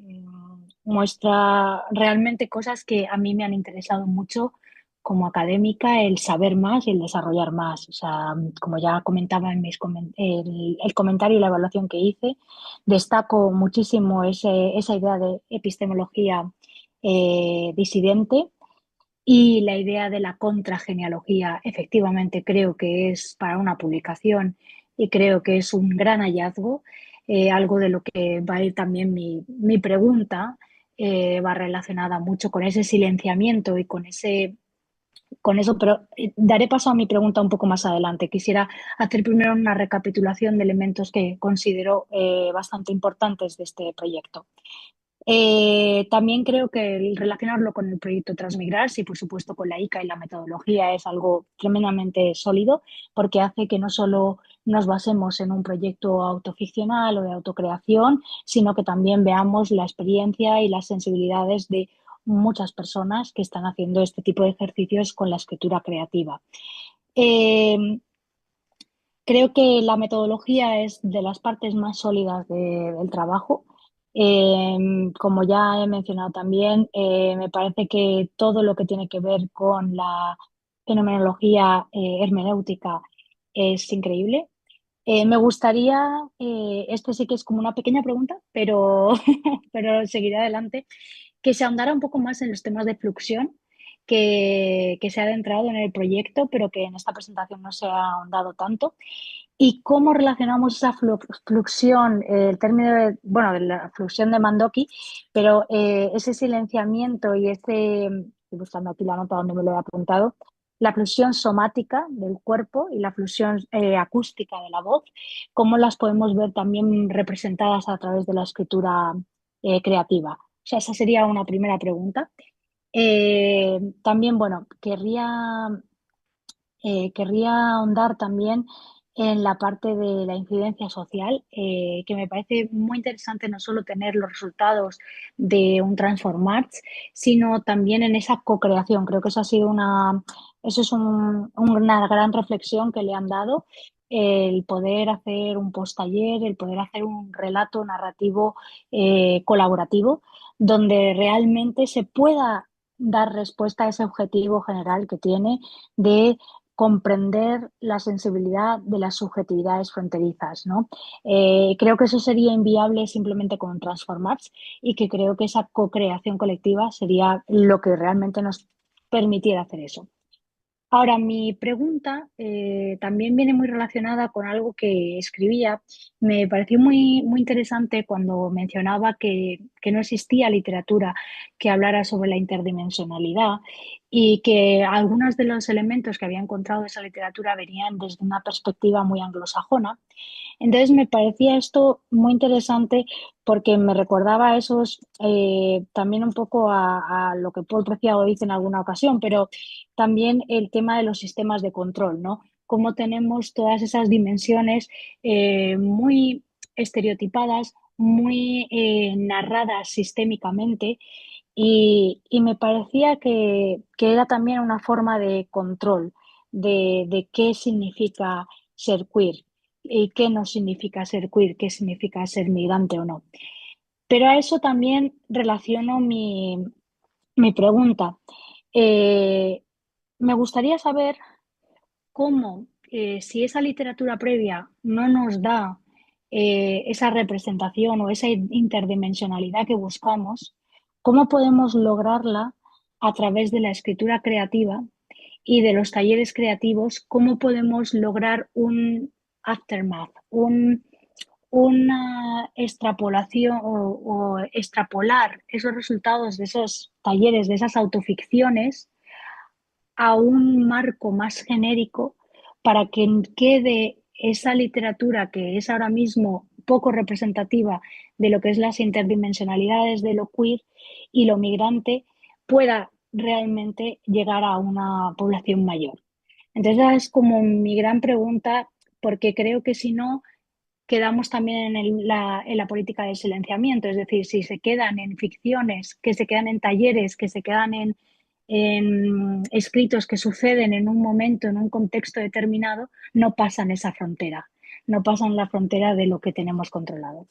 muestra realmente cosas que a mí me han interesado mucho como académica, el saber más y el desarrollar más. O sea, como ya comentaba en el comentario y la evaluación que hice, destaco muchísimo esa idea de epistemología disidente y la idea de la contragenealogía. Efectivamente creo que es para una publicación y creo que es un gran hallazgo. Algo de lo que va a ir también mi pregunta va relacionada mucho con ese silenciamiento y con eso, pero daré paso a mi pregunta un poco más adelante. Quisiera hacer primero una recapitulación de elementos que considero bastante importantes de este proyecto. También creo que el relacionarlo con el proyecto Transmigrar, y por supuesto con la ICA y la metodología, es algo tremendamente sólido porque hace que no solo nos basemos en un proyecto autoficcional o de autocreación, sino que también veamos la experiencia y las sensibilidades de muchas personas que están haciendo este tipo de ejercicios con la escritura creativa. Eh, Creo que la metodología es de las partes más sólidas del trabajo. Como ya he mencionado también, me parece que todo lo que tiene que ver con la fenomenología hermenéutica es increíble. Me gustaría, esto sí que es como una pequeña pregunta, pero, pero seguiré adelante, que se ahondara un poco más en los temas de fluxión que se ha adentrado en el proyecto, pero que en esta presentación no se ha ahondado tanto. ¿Y cómo relacionamos esa fluxión, el término de, bueno, de la fluxión de Mandoki, pero ese silenciamiento y estoy buscando aquí la nota donde me lo he apuntado, la fluxión somática del cuerpo y la fluxión acústica de la voz, cómo las podemos ver también representadas a través de la escritura creativa? O sea, esa sería una primera pregunta. También, bueno, querría ahondar también en la parte de la incidencia social, que me parece muy interesante no solo tener los resultados de un Transform Arts, sino también en esa co-creación. Creo que eso ha sido una gran reflexión que le han dado el poder hacer un post-taller, el poder hacer un relato narrativo colaborativo, donde realmente se pueda dar respuesta a ese objetivo general que tiene de comprender la sensibilidad de las subjetividades fronterizas, ¿no? Creo que eso sería inviable simplemente con Transformats y que creo que esa co-creación colectiva sería lo que realmente nos permitiera hacer eso. Ahora, mi pregunta también viene muy relacionada con algo que escribía. Me pareció muy interesante cuando mencionaba que no existía literatura que hablara sobre la interdimensionalidad y que algunos de los elementos que había encontrado de esa literatura venían desde una perspectiva muy anglosajona. Entonces me parecía esto muy interesante porque me recordaba a esos, también un poco a lo que Paul Preciado dice en alguna ocasión, pero también el tema de los sistemas de control, ¿no? Cómo tenemos todas esas dimensiones muy estereotipadas, muy narradas sistémicamente y me parecía que era también una forma de control de qué significa ser queer y qué no significa ser queer, qué significa ser migrante o no. Pero a eso también relaciono mi pregunta. Eh, Me gustaría saber cómo, si esa literatura previa no nos da esa representación o esa interdimensionalidad que buscamos, cómo podemos lograrla a través de la escritura creativa y de los talleres creativos, cómo podemos lograr un aftermath, una extrapolación o extrapolar esos resultados de esos talleres, de esas autoficciones a un marco más genérico para que quede esa literatura que es ahora mismo poco representativa de lo que es las interdimensionalidades de lo queer y lo migrante pueda realmente llegar a una población mayor. Entonces, esa es como mi gran pregunta, porque creo que si no, quedamos también en la política del silenciamiento, es decir, si se quedan en ficciones, que se quedan en talleres, que se quedan en escritos que suceden en un momento, en un contexto determinado, no pasan esa frontera, no pasan la frontera de lo que tenemos controlado.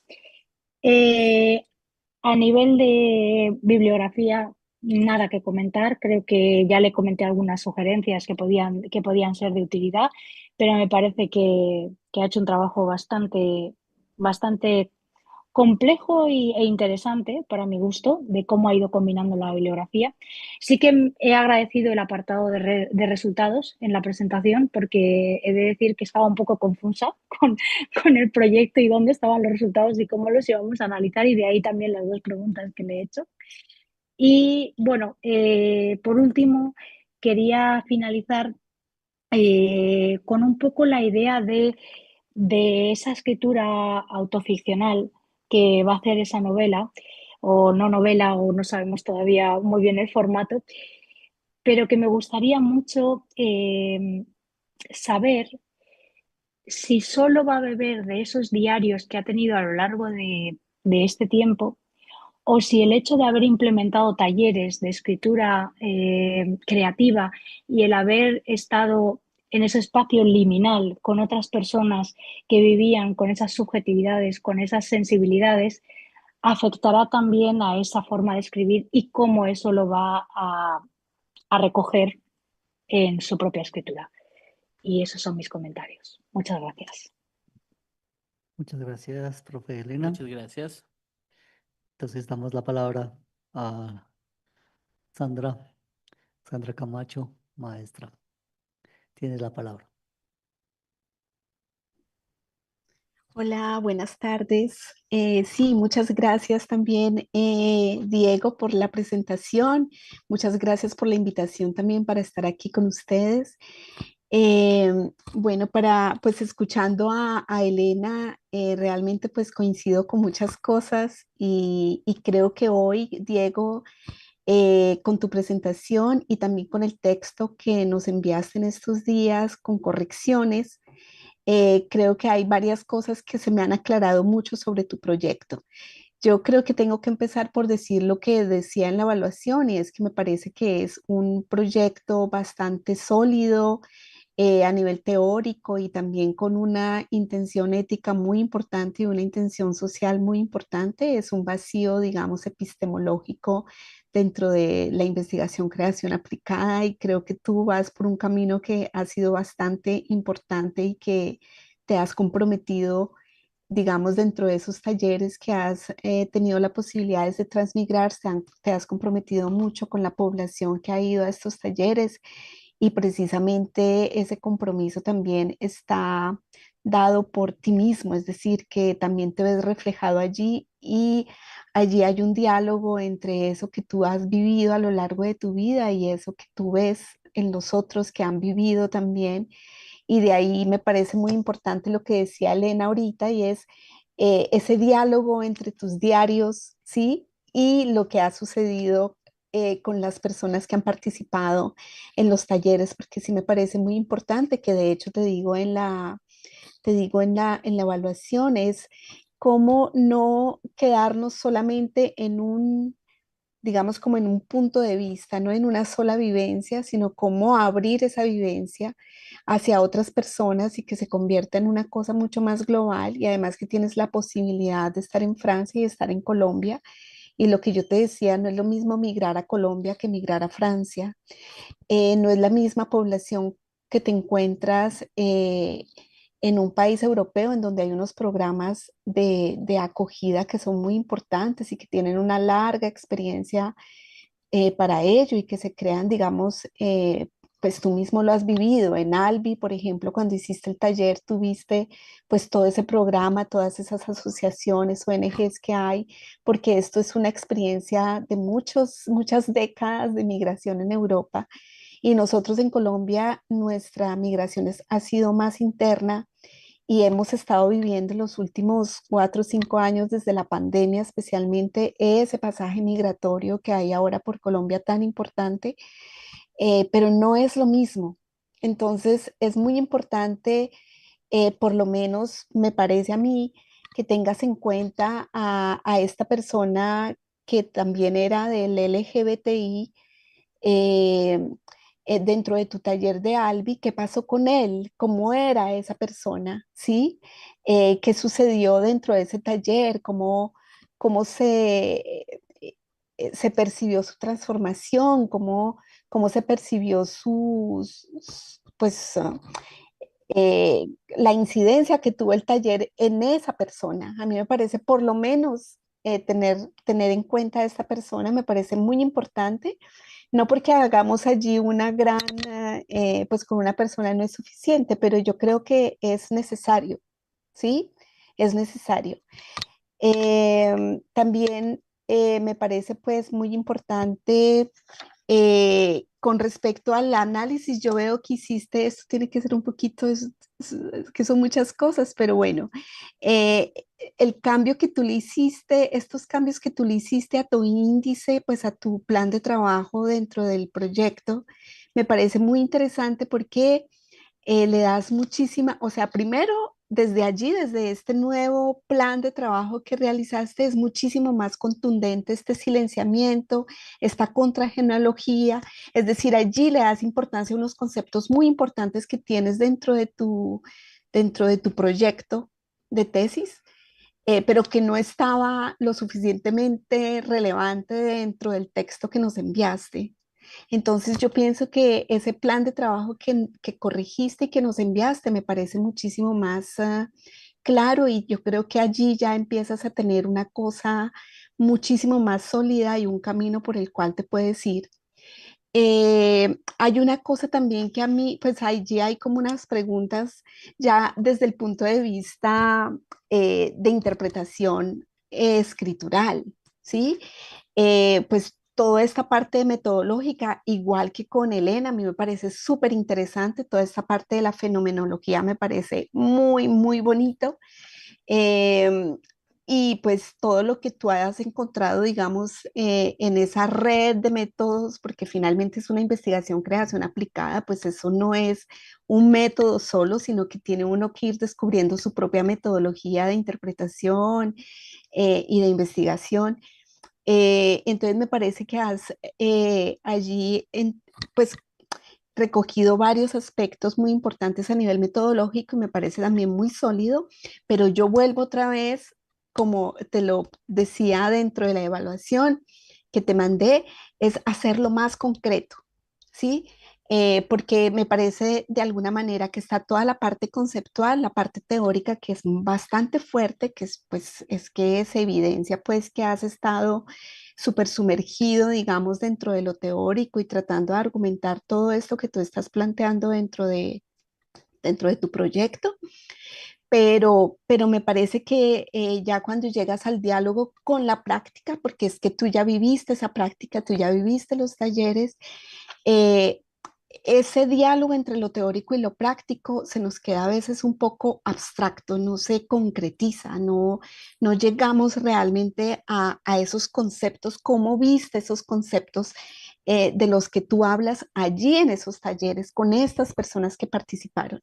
Eh, a nivel de bibliografía, nada que comentar. Creo que ya le comenté algunas sugerencias que podían ser de utilidad, pero me parece que ha hecho un trabajo bastante complejo e interesante para mi gusto de cómo ha ido combinando la bibliografía. Sí que he agradecido el apartado de resultados en la presentación porque he de decir que estaba un poco confusa con el proyecto y dónde estaban los resultados y cómo los íbamos a analizar y de ahí también las dos preguntas que le he hecho. Y bueno, por último, quería finalizar con un poco la idea de esa escritura autoficcional que va a hacer esa novela, o no novela, o no sabemos todavía muy bien el formato, pero que me gustaría mucho saber si solo va a beber de esos diarios que ha tenido a lo largo de este tiempo o si el hecho de haber implementado talleres de escritura creativa y el haber estado en ese espacio liminal con otras personas que vivían con esas subjetividades, con esas sensibilidades, afectará también a esa forma de escribir y cómo eso lo va a recoger en su propia escritura. Y esos son mis comentarios. Muchas gracias. Muchas gracias, profe Elena. Muchas gracias. Entonces damos la palabra a Sandra, Sandra Camacho, maestra. Tienes la palabra. Hola, buenas tardes. Sí, muchas gracias también, Diego, por la presentación. Muchas gracias por la invitación también para estar aquí con ustedes. Eh, bueno, pues escuchando a Elena, realmente pues coincido con muchas cosas y creo que hoy, Diego, con tu presentación y también con el texto que nos enviaste en estos días con correcciones, creo que hay varias cosas que se me han aclarado mucho sobre tu proyecto. Yo creo que tengo que empezar por decir lo que decía en la evaluación y es que me parece que es un proyecto bastante sólido, a nivel teórico y también con una intención ética muy importante y una intención social muy importante. Es un vacío, digamos, epistemológico dentro de la investigación creación aplicada y creo que tú vas por un camino que ha sido bastante importante y que te has comprometido, digamos, dentro de esos talleres que has tenido la posibilidad de transmigrar, te has comprometido mucho con la población que ha ido a estos talleres y precisamente ese compromiso también está dado por ti mismo, es decir, que también te ves reflejado allí y allí hay un diálogo entre eso que tú has vivido a lo largo de tu vida y eso que tú ves en los otros que han vivido también. Y de ahí me parece muy importante lo que decía Elena ahorita y es ese diálogo entre tus diarios, ¿sí? Y lo que ha sucedido con las personas que han participado en los talleres, porque sí me parece muy importante que de hecho te digo en la evaluación es cómo no quedarnos solamente en un, digamos, como en un punto de vista, no en una sola vivencia, sino cómo abrir esa vivencia hacia otras personas y que se convierta en una cosa mucho más global y además que tienes la posibilidad de estar en Francia y estar en Colombia. Y lo que yo te decía, no es lo mismo migrar a Colombia que migrar a Francia. No es la misma población que te encuentras en un país europeo en donde hay unos programas de acogida que son muy importantes y que tienen una larga experiencia para ello y que se crean, digamos, pues tú mismo lo has vivido. En Albi, por ejemplo, cuando hiciste el taller, tuviste pues todo ese programa, todas esas asociaciones, ONGs que hay, porque esto es una experiencia de muchas décadas de migración en Europa. Y nosotros en Colombia, nuestra migración ha sido más interna y hemos estado viviendo los últimos 4 o 5 años desde la pandemia, especialmente ese pasaje migratorio que hay ahora por Colombia tan importante, pero no es lo mismo. Entonces es muy importante, por lo menos me parece a mí, que tengas en cuenta a esta persona que también era del LGBTI eh, dentro de tu taller de Albi, ¿qué pasó con él? ¿Cómo era esa persona? ¿Sí? ¿Qué sucedió dentro de ese taller? ¿Cómo se percibió su transformación? ¿Cómo se percibió pues, la incidencia que tuvo el taller en esa persona? A mí me parece, por lo menos, tener en cuenta a esta persona me parece muy importante, no porque hagamos allí una gran, pues con una persona no es suficiente, pero yo creo que es necesario, ¿sí? Es necesario. También me parece pues muy importante con respecto al análisis. Yo veo que hiciste, esto tiene que ser un poquito, es que son muchas cosas, pero bueno, eh, el cambio que tú le hiciste, estos cambios que tú le hiciste a tu índice, pues a tu plan de trabajo dentro del proyecto, me parece muy interesante porque le das muchísima, o sea, primero, desde allí, desde este nuevo plan de trabajo que realizaste, es muchísimo más contundente este silenciamiento, esta contragenealogía, es decir, allí le das importancia a unos conceptos muy importantes que tienes dentro de tu proyecto de tesis, pero que no estaba lo suficientemente relevante dentro del texto que nos enviaste. Entonces yo pienso que ese plan de trabajo que corregiste y que nos enviaste me parece muchísimo más claro y yo creo que allí ya empiezas a tener una cosa muchísimo más sólida y un camino por el cual te puedes ir. Hay una cosa también que a mí, pues allí hay como unas preguntas ya desde el punto de vista de interpretación escritural, ¿sí? Pues toda esta parte metodológica, igual que con Elena, a mí me parece súper interesante, toda esta parte de la fenomenología me parece muy, muy bonito. Em, y pues todo lo que tú hayas encontrado, digamos, en esa red de métodos, porque finalmente es una investigación, creación aplicada, pues eso no es un método solo, sino que tiene uno que ir descubriendo su propia metodología de interpretación y de investigación. Entonces me parece que has allí, pues recogido varios aspectos muy importantes a nivel metodológico y me parece también muy sólido, pero yo vuelvo otra vez, como te lo decía dentro de la evaluación que te mandé, es hacerlo más concreto, ¿sí? Porque me parece de alguna manera que está toda la parte conceptual, la parte teórica que es bastante fuerte, que es, pues, es que se evidencia pues que has estado súper sumergido, digamos, dentro de lo teórico y tratando de argumentar todo esto que tú estás planteando dentro de tu proyecto, pero me parece que ya cuando llegas al diálogo con la práctica, porque es que tú ya viviste esa práctica, tú ya viviste los talleres, eh, ese diálogo entre lo teórico y lo práctico se nos queda a veces un poco abstracto, no se concretiza, no llegamos realmente a esos conceptos, cómo viste esos conceptos de los que tú hablas allí en esos talleres con estas personas que participaron.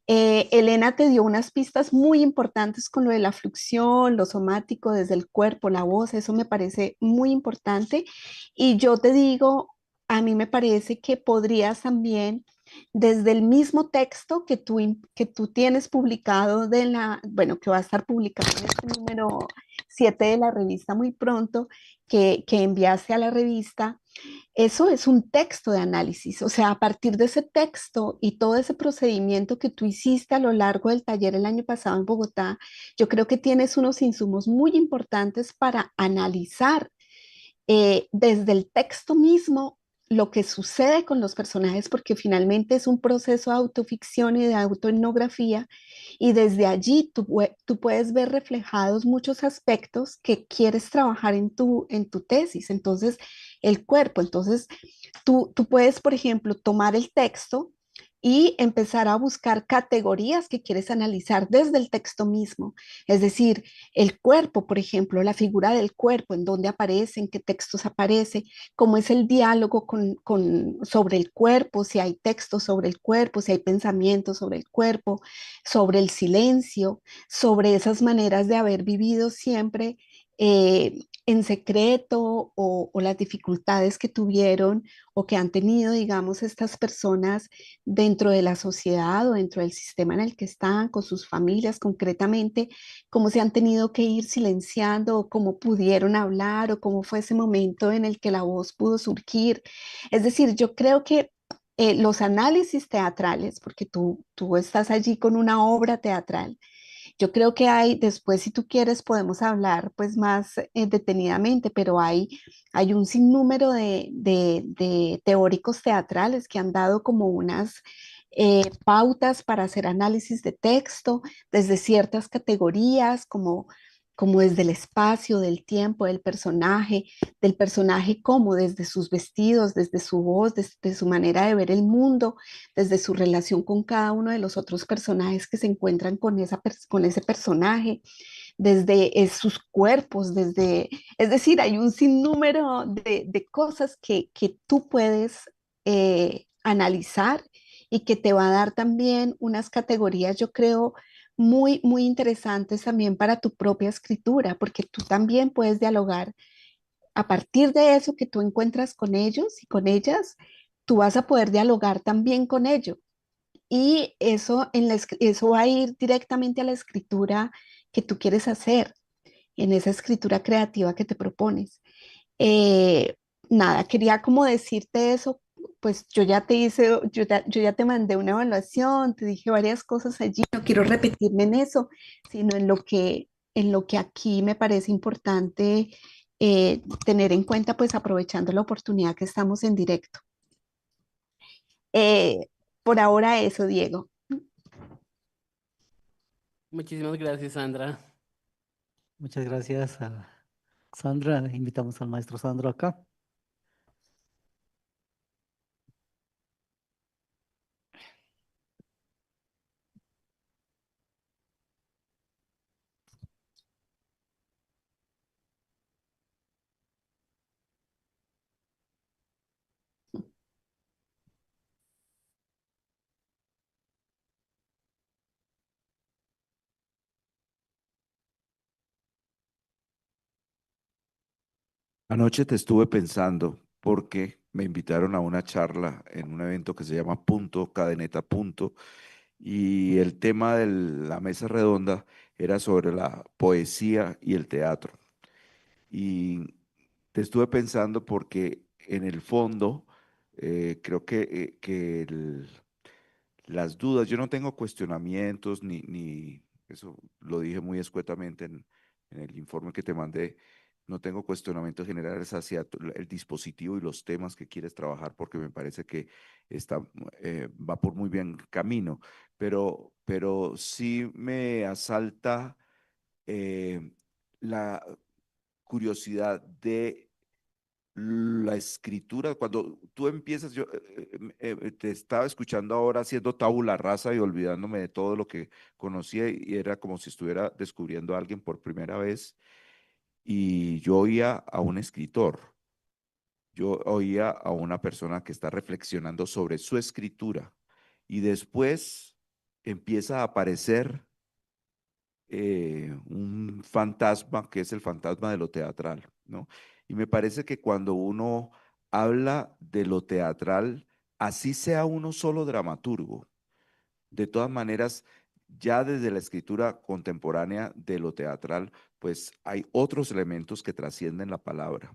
Elena te dio unas pistas muy importantes con lo de la fluxión, lo somático desde el cuerpo, la voz, eso me parece muy importante. Y yo te digo, a mí me parece que podrías también, desde el mismo texto que tú tienes publicado bueno, que va a estar publicado en este número 7 de la revista muy pronto, que enviaste a la revista, eso es un texto de análisis, o sea, a partir de ese texto y todo ese procedimiento que tú hiciste a lo largo del taller el año pasado en Bogotá, yo creo que tienes unos insumos muy importantes para analizar desde el texto mismo lo que sucede con los personajes, porque finalmente es un proceso de autoficción y de autoetnografía, y desde allí tú puedes ver reflejados muchos aspectos que quieres trabajar en tu tesis. Entonces, el cuerpo, entonces tú puedes, por ejemplo, tomar el texto y empezar a buscar categorías que quieres analizar desde el texto mismo. Es decir, el cuerpo, por ejemplo, la figura del cuerpo, en dónde aparece, en qué textos aparece, cómo es el diálogo sobre el cuerpo, si hay textos sobre el cuerpo, si hay pensamientos sobre el cuerpo, sobre el silencio, sobre esas maneras de haber vivido siempre en secreto o las dificultades que tuvieron o que han tenido, digamos, estas personas dentro de la sociedad o dentro del sistema en el que están, con sus familias concretamente, cómo se han tenido que ir silenciando o cómo pudieron hablar o cómo fue ese momento en el que la voz pudo surgir. Es decir, yo creo que los análisis teatrales, porque tú estás allí con una obra teatral, yo creo que hay, después si tú quieres podemos hablar pues más detenidamente, pero hay un sinnúmero de teóricos teatrales que han dado como unas pautas para hacer análisis de texto desde ciertas categorías, como desde el espacio, del tiempo, del personaje como desde sus vestidos, desde su voz, desde su manera de ver el mundo, desde su relación con cada uno de los otros personajes que se encuentran con ese personaje, desde sus cuerpos, es decir, hay un sinnúmero de cosas que tú puedes analizar y que te va a dar también unas categorías, yo creo, muy, muy interesantes también para tu propia escritura, porque tú también puedes dialogar a partir de eso que tú encuentras con ellos y con ellas, tú vas a poder dialogar también con ellos. Y eso, eso va a ir directamente a la escritura que tú quieres hacer, en esa escritura creativa que te propones. Eh, Nada, quería como decirte eso, pues yo ya te hice, yo ya te mandé una evaluación, te dije varias cosas allí, no quiero repetirme en eso, sino en lo que aquí me parece importante tener en cuenta, pues aprovechando la oportunidad que estamos en directo. Eh, por ahora eso, Diego. Muchísimas gracias, Sandra. Muchas gracias a Sandra. Invitamos al maestro Sandro acá. Anoche te estuve pensando, ¿por qué? me invitaron a una charla en un evento que se llama Punto, Cadeneta Punto, y el tema de la mesa redonda era sobre la poesía y el teatro. Y te estuve pensando porque en el fondo creo que las dudas, yo no tengo cuestionamientos ni eso lo dije muy escuetamente en el informe que te mandé, no tengo cuestionamientos generales hacia el dispositivo y los temas que quieres trabajar porque me parece que está, va por muy bien camino, pero sí me asalta eh, la curiosidad de la escritura. Cuando tú empiezas, yo te estaba escuchando ahora haciendo tabula rasa y olvidándome de todo lo que conocía y era como si estuviera descubriendo a alguien por primera vez y yo oía a un escritor, yo oía a una persona que está reflexionando sobre su escritura y después empieza a aparecer un fantasma que es el fantasma de lo teatral, ¿no? Y me parece que cuando uno habla de lo teatral, así sea uno solo dramaturgo, de todas maneras, ya desde la escritura contemporánea de lo teatral, pues hay otros elementos que trascienden la palabra.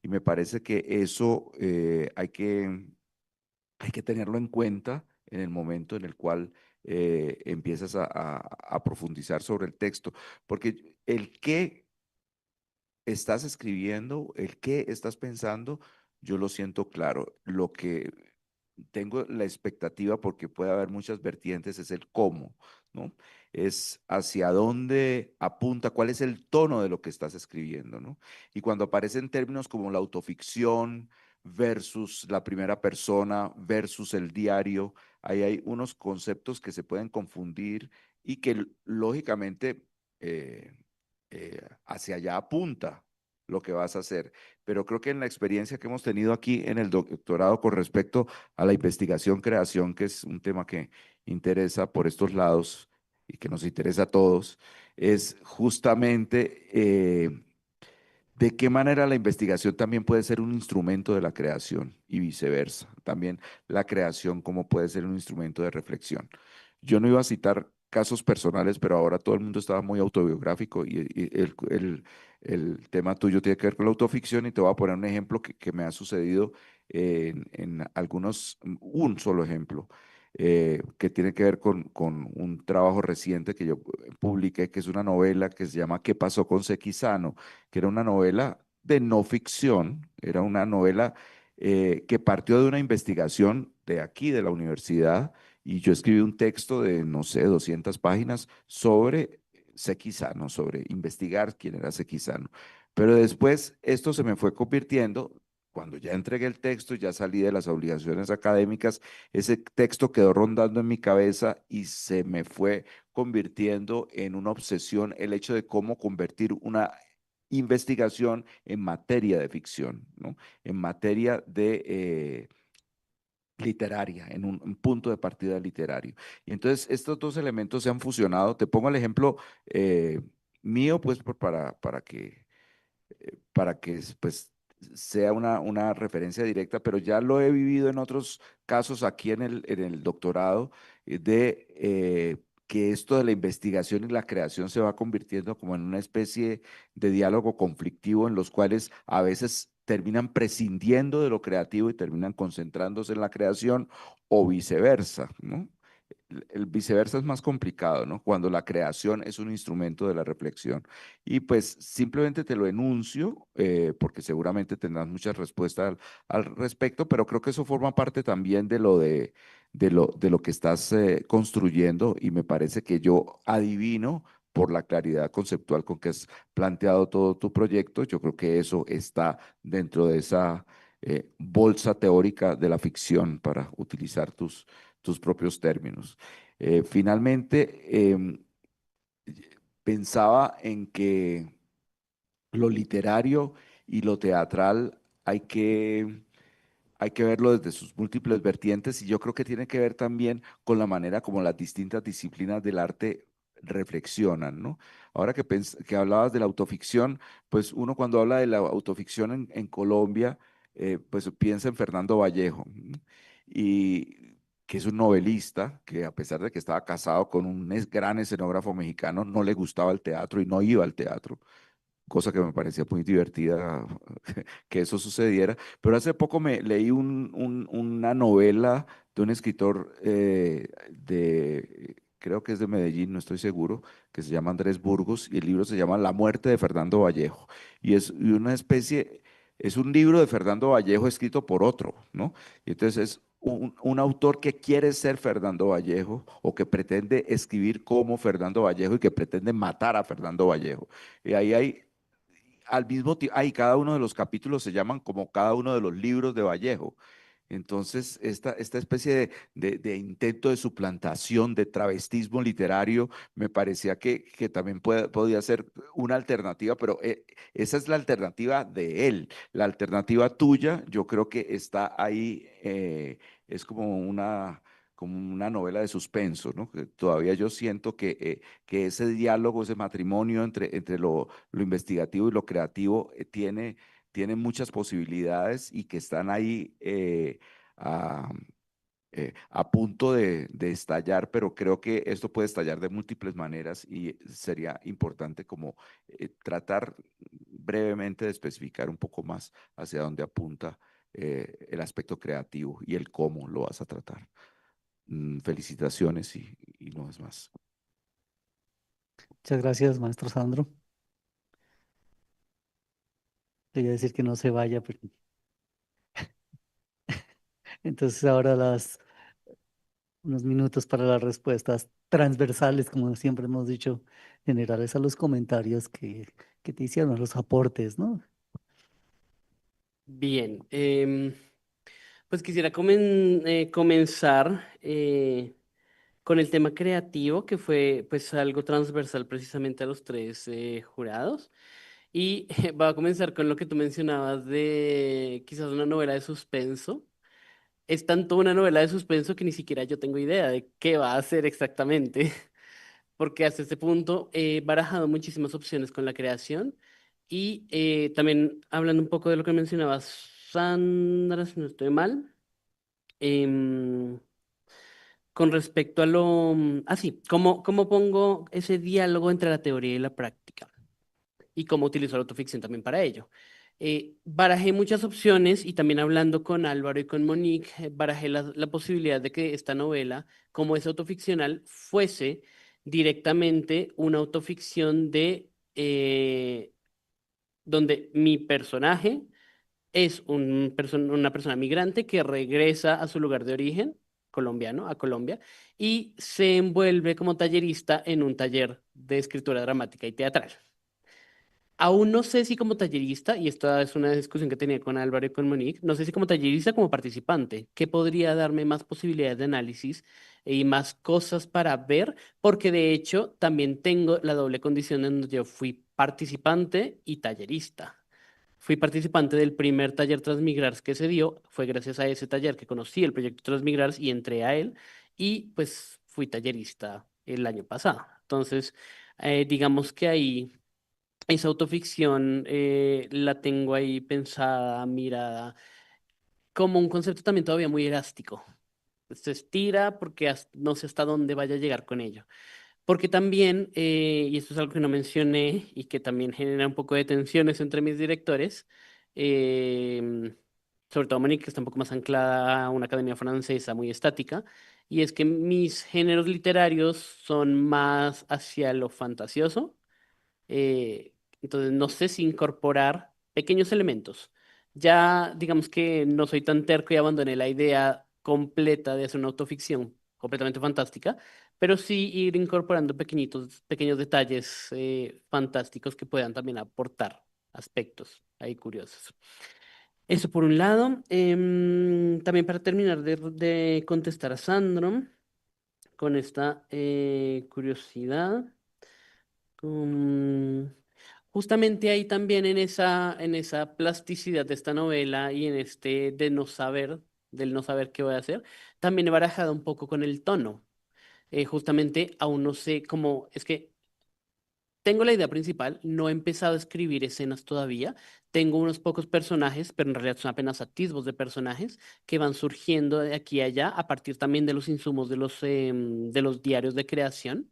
Y me parece que eso hay que tenerlo en cuenta en el momento en el cual empiezas a profundizar sobre el texto, porque el qué estás escribiendo, el qué estás pensando, yo lo siento claro. Lo que tengo la expectativa, porque puede haber muchas vertientes, es el cómo, ¿no? Es hacia dónde apunta, cuál es el tono de lo que estás escribiendo, ¿no? Y cuando aparecen términos como la autoficción versus la primera persona versus el diario, ahí hay unos conceptos que se pueden confundir y que lógicamente hacia allá apunta lo que vas a hacer. Pero creo que en la experiencia que hemos tenido aquí en el doctorado con respecto a la investigación-creación, que es un tema que interesa por estos lados y que nos interesa a todos, es justamente de qué manera la investigación también puede ser un instrumento de la creación y viceversa. También la creación como puede ser un instrumento de reflexión. Yo no iba a citar casos personales, pero ahora todo el mundo estaba muy autobiográfico y el tema tuyo tiene que ver con la autoficción y te voy a poner un ejemplo que me ha sucedido en algunos, un solo ejemplo. Que tiene que ver con un trabajo reciente que yo publiqué, que es una novela que se llama ¿Qué pasó con Sekizano? Que era una novela de no ficción, era una novela que partió de una investigación de aquí, de la universidad, y yo escribí un texto de, no sé, 200 páginas sobre Sekizano, sobre investigar quién era Sekizano. Pero después esto se me fue convirtiendo, cuando ya entregué el texto, ya salí de las obligaciones académicas, ese texto quedó rondando en mi cabeza y se me fue convirtiendo en una obsesión el hecho de cómo convertir una investigación en materia de ficción, ¿no? En materia de literaria, en un punto de partida literario. Y entonces estos dos elementos se han fusionado. Te pongo el ejemplo mío, pues para que pues, sea una referencia directa, pero ya lo he vivido en otros casos aquí en el doctorado, que esto de la investigación y la creación se va convirtiendo como en una especie de diálogo conflictivo en los cuales a veces terminan prescindiendo de lo creativo y terminan concentrándose en la creación o viceversa, ¿no? El viceversa es más complicado, ¿no? Cuando la creación es un instrumento de la reflexión. Y pues simplemente te lo enuncio, porque seguramente tendrás muchas respuestas al respecto, pero creo que eso forma parte también de lo que estás construyendo y me parece que yo adivino por la claridad conceptual con que has planteado todo tu proyecto, yo creo que eso está dentro de esa bolsa teórica de la ficción, para utilizar tus propios términos. Finalmente, pensaba en que lo literario y lo teatral hay que verlo desde sus múltiples vertientes y yo creo que tiene que ver también con la manera como las distintas disciplinas del arte reflexionan, ¿no? Ahora que hablabas de la autoficción, pues uno cuando habla de la autoficción en Colombia, pues piensa en Fernando Vallejo, y que es un novelista que a pesar de que estaba casado con un gran escenógrafo mexicano, no le gustaba el teatro y no iba al teatro, cosa que me parecía muy divertida que eso sucediera. Pero hace poco me leí una novela de un escritor creo que es de Medellín, no estoy seguro, que se llama Andrés Burgos, y el libro se llama La muerte de Fernando Vallejo. Y es una especie, es un libro de Fernando Vallejo escrito por otro, ¿no? Y entonces es un autor que quiere ser Fernando Vallejo o que pretende escribir como Fernando Vallejo y que pretende matar a Fernando Vallejo. Y ahí hay al mismo tiempo, ahí cada uno de los capítulos se llaman como cada uno de los libros de Vallejo. Entonces, esta especie de intento de suplantación, de travestismo literario, me parecía que también podía ser una alternativa, pero esa es la alternativa de él. La alternativa tuya, yo creo que está ahí, es como una novela de suspenso, ¿no? Que todavía yo siento que ese diálogo, ese matrimonio entre lo investigativo y lo creativo tiene muchas posibilidades y que están ahí a, a punto de estallar, pero creo que esto puede estallar de múltiples maneras y sería importante como tratar brevemente de especificar un poco más hacia dónde apunta el aspecto creativo y el cómo lo vas a tratar. Felicitaciones y no es más. Muchas gracias, maestro Sandro. Quería decir que no se vaya, pero entonces ahora unos minutos para las respuestas transversales, como siempre hemos dicho, generales a los comentarios que te hicieron, a los aportes, ¿no? Bien, pues quisiera comenzar con el tema creativo, que fue pues algo transversal precisamente a los tres jurados. Y voy a comenzar con lo que tú mencionabas de quizás una novela de suspenso. Es tanto una novela de suspenso que ni siquiera yo tengo idea de qué va a hacer exactamente, porque hasta este punto he barajado muchísimas opciones con la creación y también hablando un poco de lo que mencionabas, Sandra, si no estoy mal, em, con respecto a sí, ¿cómo pongo ese diálogo entre la teoría y la práctica? Y cómo utilizo la autoficción también para ello. Barajé muchas opciones y también hablando con Álvaro y con Monique, barajé la posibilidad de que esta novela, como es autoficcional, fuese directamente una autoficción donde mi personaje es una persona migrante que regresa a su lugar de origen, colombiano, a Colombia, y se envuelve como tallerista en un taller de escritura dramática y teatral. Aún no sé si como tallerista, y esta es una discusión que tenía con Álvaro y con Monique, no sé si como tallerista o como participante, ¿qué podría darme más posibilidades de análisis y más cosas para ver? Porque de hecho también tengo la doble condición en donde yo fui participante y tallerista. Fui participante del primer taller Transmigrars que se dio, fue gracias a ese taller que conocí el proyecto Transmigrars y entré a él, y pues fui tallerista el año pasado. Entonces, digamos que ahí esa autoficción la tengo ahí pensada, mirada, como un concepto también todavía muy elástico. Se estira porque no sé hasta dónde vaya a llegar con ello. Porque también, y esto es algo que no mencioné y que también genera un poco de tensiones entre mis directores, eh, sobre todo Monique, que está un poco más anclada a una academia francesa muy estática, y es que mis géneros literarios son más hacia lo fantasioso. Entonces, no sé si incorporar pequeños elementos. Ya digamos que no soy tan terco y abandoné la idea completa de hacer una autoficción completamente fantástica, pero sí ir incorporando pequeños detalles fantásticos que puedan también aportar aspectos ahí curiosos. Eso por un lado. También para terminar de contestar a Sandro con esta curiosidad. Mm, Justamente ahí también en esa plasticidad de esta novela y en este del no saber qué voy a hacer, también he barajado un poco con el tono. Justamente aún no sé cómo, es que tengo la idea principal, no he empezado a escribir escenas todavía, tengo unos pocos personajes, pero en realidad son apenas atisbos de personajes que van surgiendo de aquí a allá a partir también de los insumos de los diarios de creación.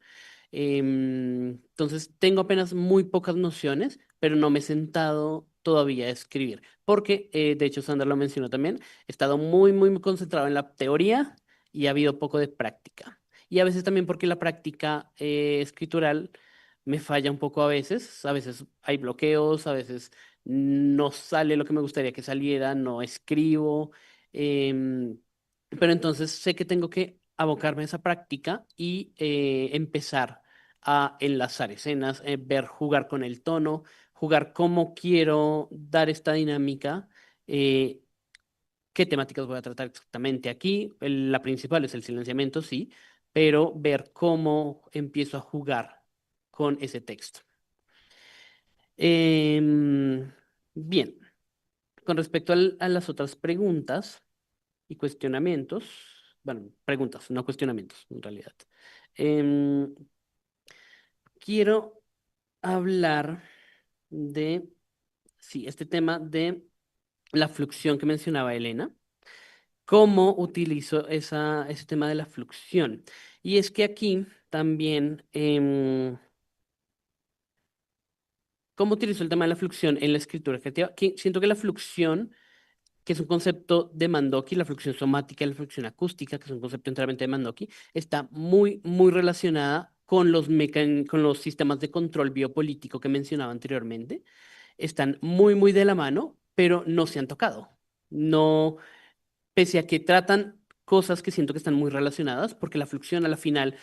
Entonces, tengo apenas muy pocas nociones, pero no me he sentado todavía a escribir, porque, de hecho, Sandra lo mencionó también, he estado muy concentrado en la teoría y ha habido poco de práctica. Y a veces también porque la práctica escritural me falla un poco a veces hay bloqueos, a veces no sale lo que me gustaría que saliera, no escribo. em, pero entonces sé que tengo que abocarme a esa práctica y empezar a enlazar escenas, ver, jugar con el tono, jugar cómo quiero dar esta dinámica, eh, qué temáticas voy a tratar exactamente aquí. La principal es el silenciamiento, sí, pero ver cómo empiezo a jugar con ese texto. Em, bien, con respecto a las otras preguntas y cuestionamientos, bueno, preguntas, no cuestionamientos, en realidad. Em, quiero hablar de, sí, este tema de la fluxión que mencionaba Elena. ¿Cómo utilizo ese tema de la fluxión? Y es que aquí también, ¿cómo utilizo el tema de la fluxión en la escritura creativa? Aquí siento que la fluxión, que es un concepto de Mandoki, la fluxión somática y la fluxión acústica, que es un concepto enteramente de Mandoki, está muy relacionada con con los sistemas de control biopolítico que mencionaba anteriormente. Están muy de la mano, pero no se han tocado. No, pese a que tratan cosas que siento que están muy relacionadas, porque la fluxión a la final,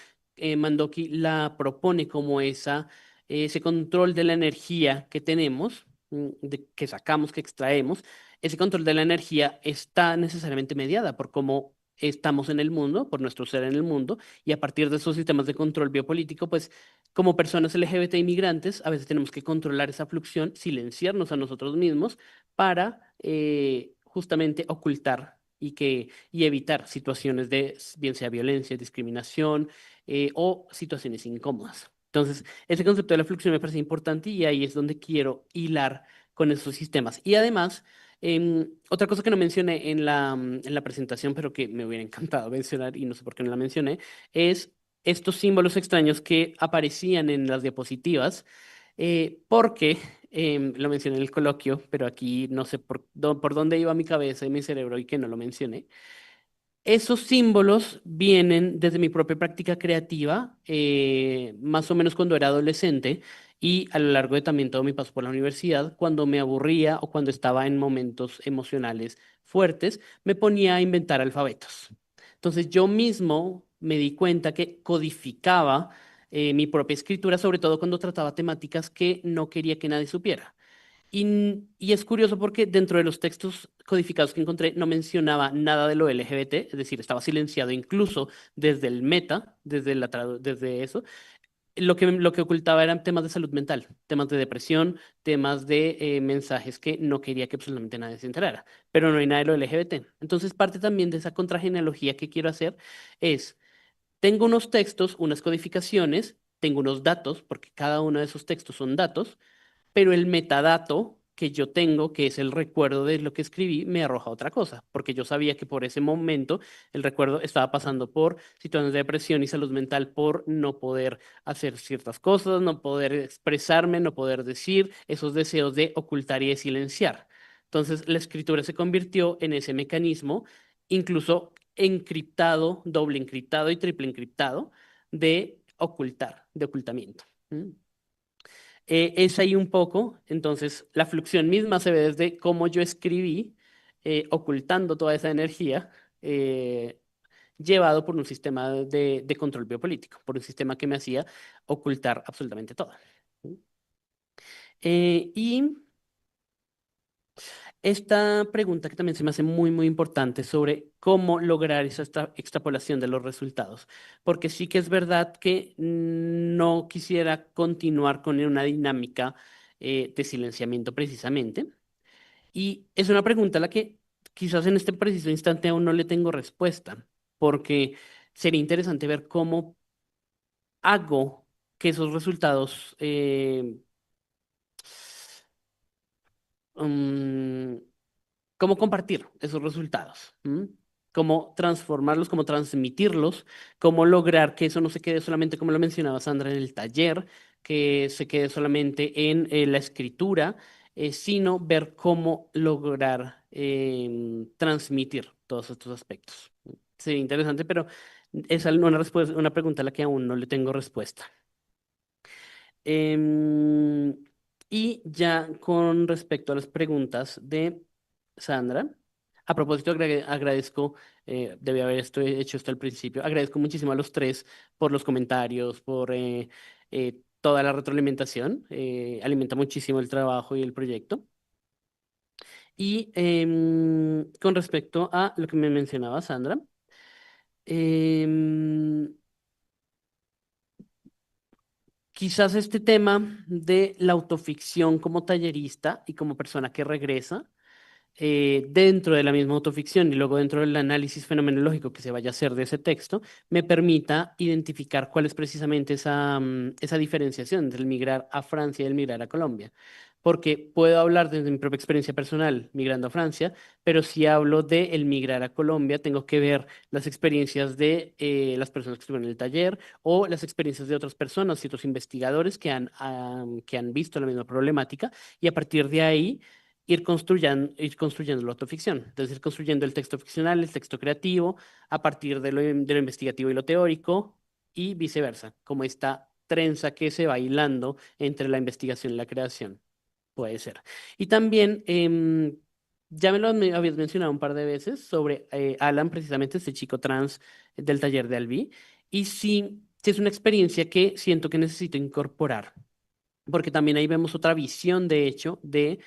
Mandoki la propone como ese control de la energía que tenemos, que sacamos, que extraemos. Ese control de la energía está necesariamente mediada por cómo estamos en el mundo, por nuestro ser en el mundo, y a partir de esos sistemas de control biopolítico, pues como personas LGBT inmigrantes, a veces tenemos que controlar esa fluxión, silenciarnos a nosotros mismos para justamente ocultar y evitar situaciones de, bien sea violencia, discriminación o situaciones incómodas. Entonces, ese concepto de la fluxión me parece importante y ahí es donde quiero hilar con esos sistemas. Y además, otra cosa que no mencioné en la presentación, pero que me hubiera encantado mencionar y no sé por qué no la mencioné, es estos símbolos extraños que aparecían en las diapositivas, porque lo mencioné en el coloquio, pero aquí no sé por dónde iba mi cabeza y mi cerebro y que no lo mencioné. Esos símbolos vienen desde mi propia práctica creativa, más o menos cuando era adolescente y a lo largo de también todo mi paso por la universidad, cuando me aburría o cuando estaba en momentos emocionales fuertes, me ponía a inventar alfabetos. Entonces yo mismo me di cuenta que codificaba mi propia escritura, sobre todo cuando trataba temáticas que no quería que nadie supiera. Y es curioso porque dentro de los textos codificados que encontré no mencionaba nada de lo LGBT, es decir, estaba silenciado incluso desde el meta, desde eso. Lo que ocultaba eran temas de salud mental, temas de depresión, temas de mensajes que no quería que absolutamente nadie se enterara, pero no hay nada de lo LGBT. Entonces, parte también de esa contragenealogía que quiero hacer es, tengo unos textos, unas codificaciones, tengo unos datos, porque cada uno de esos textos son datos, pero el metadato que yo tengo, que es el recuerdo de lo que escribí, me arroja otra cosa, porque yo sabía que por ese momento el recuerdo estaba pasando por situaciones de depresión y salud mental, por no poder hacer ciertas cosas, no poder expresarme, no poder decir esos deseos de ocultar y de silenciar. Entonces, la escritura se convirtió en ese mecanismo, incluso encriptado, doble encriptado y triple encriptado, de ocultar, de ocultamiento. ¿Mm? Es ahí un poco, entonces la fluxión misma se ve desde cómo yo escribí, ocultando toda esa energía, eh, llevado por un sistema de control biopolítico, por un sistema que me hacía ocultar absolutamente todo. Y esta pregunta que también se me hace muy importante sobre cómo lograr esa extrapolación de los resultados, porque sí que es verdad que no quisiera continuar con una dinámica de silenciamiento precisamente, y es una pregunta a la que quizás en este preciso instante aún no le tengo respuesta, porque sería interesante ver cómo hago que esos resultados mm, cómo compartir esos resultados, ¿m? Cómo transformarlos, cómo transmitirlos, cómo lograr que eso no se quede solamente, como lo mencionaba Sandra, en el taller, que se quede solamente en la escritura, sino ver cómo lograr transmitir todos estos aspectos. Sería interesante, pero es una respuesta, una pregunta a la que aún no le tengo respuesta. Em, y ya con respecto a las preguntas de Sandra, a propósito, agradezco, debí haber hecho esto al principio, agradezco muchísimo a los tres por los comentarios, por toda la retroalimentación, alimenta muchísimo el trabajo y el proyecto. Y con respecto a lo que me mencionaba Sandra, em, quizás este tema de la autoficción como tallerista y como persona que regresa dentro de la misma autoficción y luego dentro del análisis fenomenológico que se vaya a hacer de ese texto, me permita identificar cuál es precisamente esa diferenciación entre el migrar a Francia y el migrar a Colombia. Porque puedo hablar desde mi propia experiencia personal migrando a Francia, pero si hablo de el migrar a Colombia, tengo que ver las experiencias de las personas que estuvieron en el taller o las experiencias de otras personas y otros investigadores que han visto la misma problemática y a partir de ahí ir construyendo la autoficción, es decir, construyendo el texto ficcional, el texto creativo, a partir de lo investigativo y lo teórico, y viceversa, como esta trenza que se va hilando entre la investigación y la creación, puede ser. Y también, ya me habías mencionado un par de veces sobre Alan, precisamente este chico trans del taller de Albi, y sí es una experiencia que siento que necesito incorporar porque también ahí vemos otra visión, de hecho, de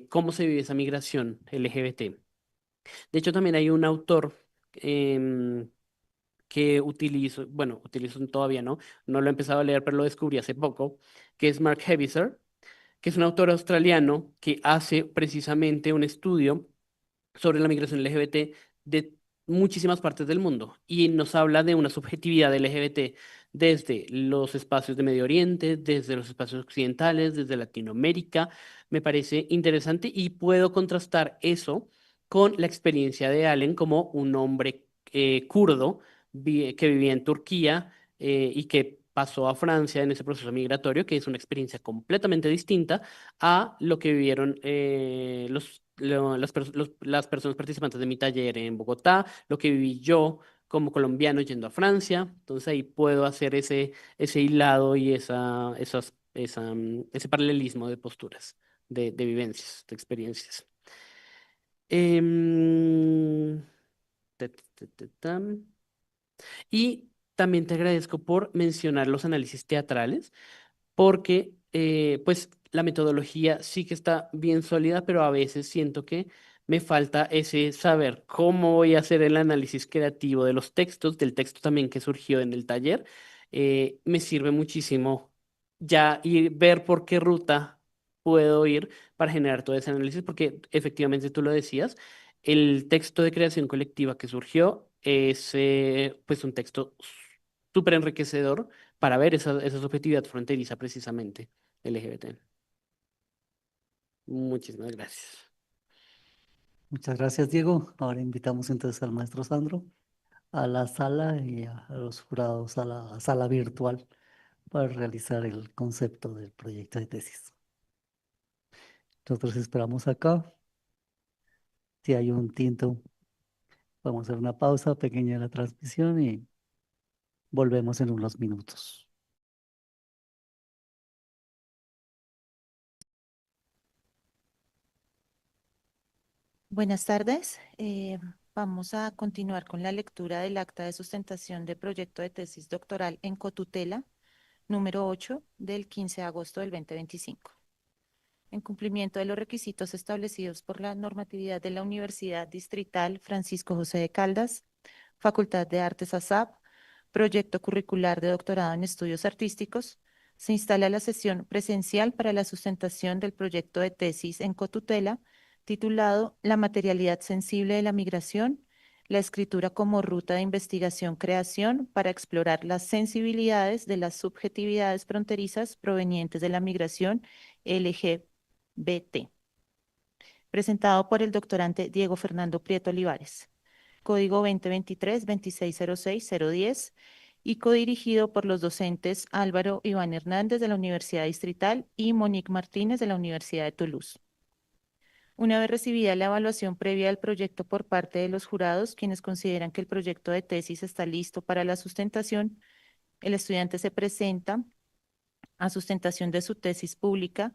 cómo se vive esa migración LGBT. De hecho, también hay un autor em, que utilizo, bueno, utilizo todavía no lo he empezado a leer, pero lo descubrí hace poco, que es Mark Heviser, que es un autor australiano que hace precisamente un estudio sobre la migración LGBT de muchísimas partes del mundo y nos habla de una subjetividad LGBT desde los espacios de Medio Oriente, desde los espacios occidentales, desde Latinoamérica. Me parece interesante y puedo contrastar eso con la experiencia de Allen como un hombre kurdo que vivía en Turquía y que pasó a Francia en ese proceso migratorio, que es una experiencia completamente distinta a lo que vivieron las personas participantes de mi taller en Bogotá, lo que viví yo como colombiano yendo a Francia. Entonces ahí puedo hacer ese hilado y ese paralelismo de posturas, de vivencias, de experiencias. Em, tam. Y también te agradezco por mencionar los análisis teatrales porque pues la metodología sí que está bien sólida, pero a veces siento que me falta ese saber cómo voy a hacer el análisis creativo de los textos, del texto también que surgió en el taller. Me sirve muchísimo ya y ver por qué ruta puedo ir para generar todo ese análisis, porque efectivamente tú lo decías, el texto de creación colectiva que surgió es pues un texto súper enriquecedor para ver esa subjetividad fronteriza precisamente LGBT. Muchísimas gracias. Muchas gracias, Diego. Ahora invitamos entonces al maestro Sandro a la sala y a los jurados a la sala virtual para realizar el concepto del proyecto de tesis. Nosotros esperamos acá. Si hay un tinto, vamos a hacer una pausa pequeña en la transmisión y volvemos en unos minutos. Buenas tardes. Vamos a continuar con la lectura del acta de sustentación de proyecto de tesis doctoral en cotutela número 8 del 15 de agosto del 2025. En cumplimiento de los requisitos establecidos por la normatividad de la Universidad Distrital Francisco José de Caldas, Facultad de Artes ASAP, proyecto curricular de doctorado en estudios artísticos, se instala la sesión presencial para la sustentación del proyecto de tesis en cotutela titulado La materialidad sensible de la migración, la escritura como ruta de investigación-creación para explorar las sensibilidades de las subjetividades fronterizas provenientes de la migración LGBT, presentado por el doctorante Diego Fernando Prieto Olivares, código 2023-2606010 y codirigido por los docentes Álvaro Iván Hernández de la Universidad Distrital y Monique Martínez de la Universidad de Toulouse. Una vez recibida la evaluación previa del proyecto por parte de los jurados, quienes consideran que el proyecto de tesis está listo para la sustentación, el estudiante se presenta a sustentación de su tesis pública,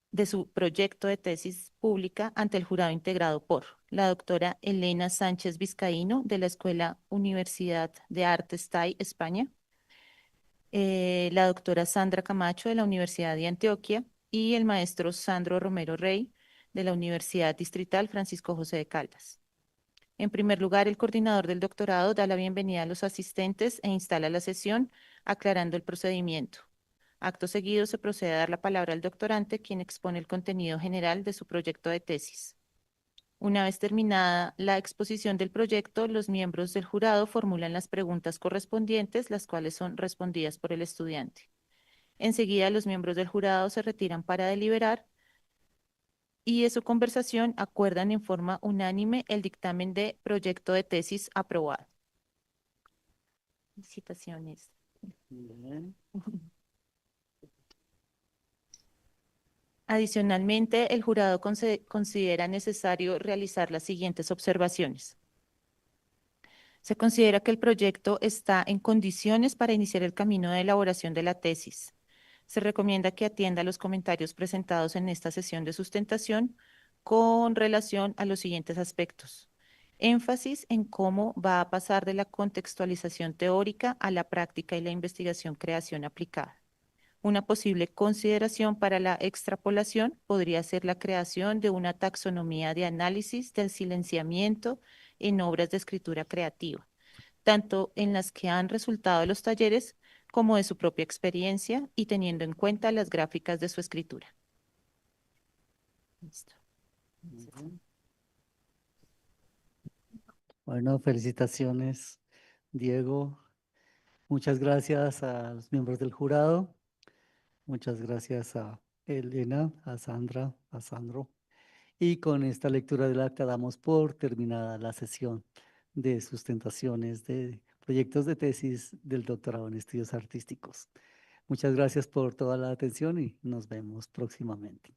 de su proyecto de tesis pública ante el jurado integrado por la doctora Elena Sánchez Vizcaíno de la Escuela Universidad de Artes TAI, España, la doctora Sandra Camacho de la Universidad de Antioquia y el maestro Sandro Romero Rey de la Universidad Distrital Francisco José de Caldas. En primer lugar, el coordinador del doctorado da la bienvenida a los asistentes e instala la sesión, aclarando el procedimiento. Acto seguido, se procede a dar la palabra al doctorante, quien expone el contenido general de su proyecto de tesis. Una vez terminada la exposición del proyecto, los miembros del jurado formulan las preguntas correspondientes, las cuales son respondidas por el estudiante. Enseguida, los miembros del jurado se retiran para deliberar y de su conversación acuerdan en forma unánime el dictamen de proyecto de tesis aprobado. Felicitaciones. Bien. Adicionalmente, el jurado considera necesario realizar las siguientes observaciones. Se considera que el proyecto está en condiciones para iniciar el camino de elaboración de la tesis. Se recomienda que atienda los comentarios presentados en esta sesión de sustentación con relación a los siguientes aspectos. Énfasis en cómo va a pasar de la contextualización teórica a la práctica y la investigación-creación aplicada. Una posible consideración para la extrapolación podría ser la creación de una taxonomía de análisis del silenciamiento en obras de escritura creativa, tanto en las que han resultado de los talleres como de su propia experiencia y teniendo en cuenta las gráficas de su escritura. Listo. Ujú. Bueno, felicitaciones, Diego. Muchas gracias a los miembros del jurado. Muchas gracias a Elena, a Sandra, a Sandro. Y con esta lectura del acta damos por terminada la sesión de sustentaciones de proyectos de tesis del doctorado en estudios artísticos. Muchas gracias por toda la atención y nos vemos próximamente.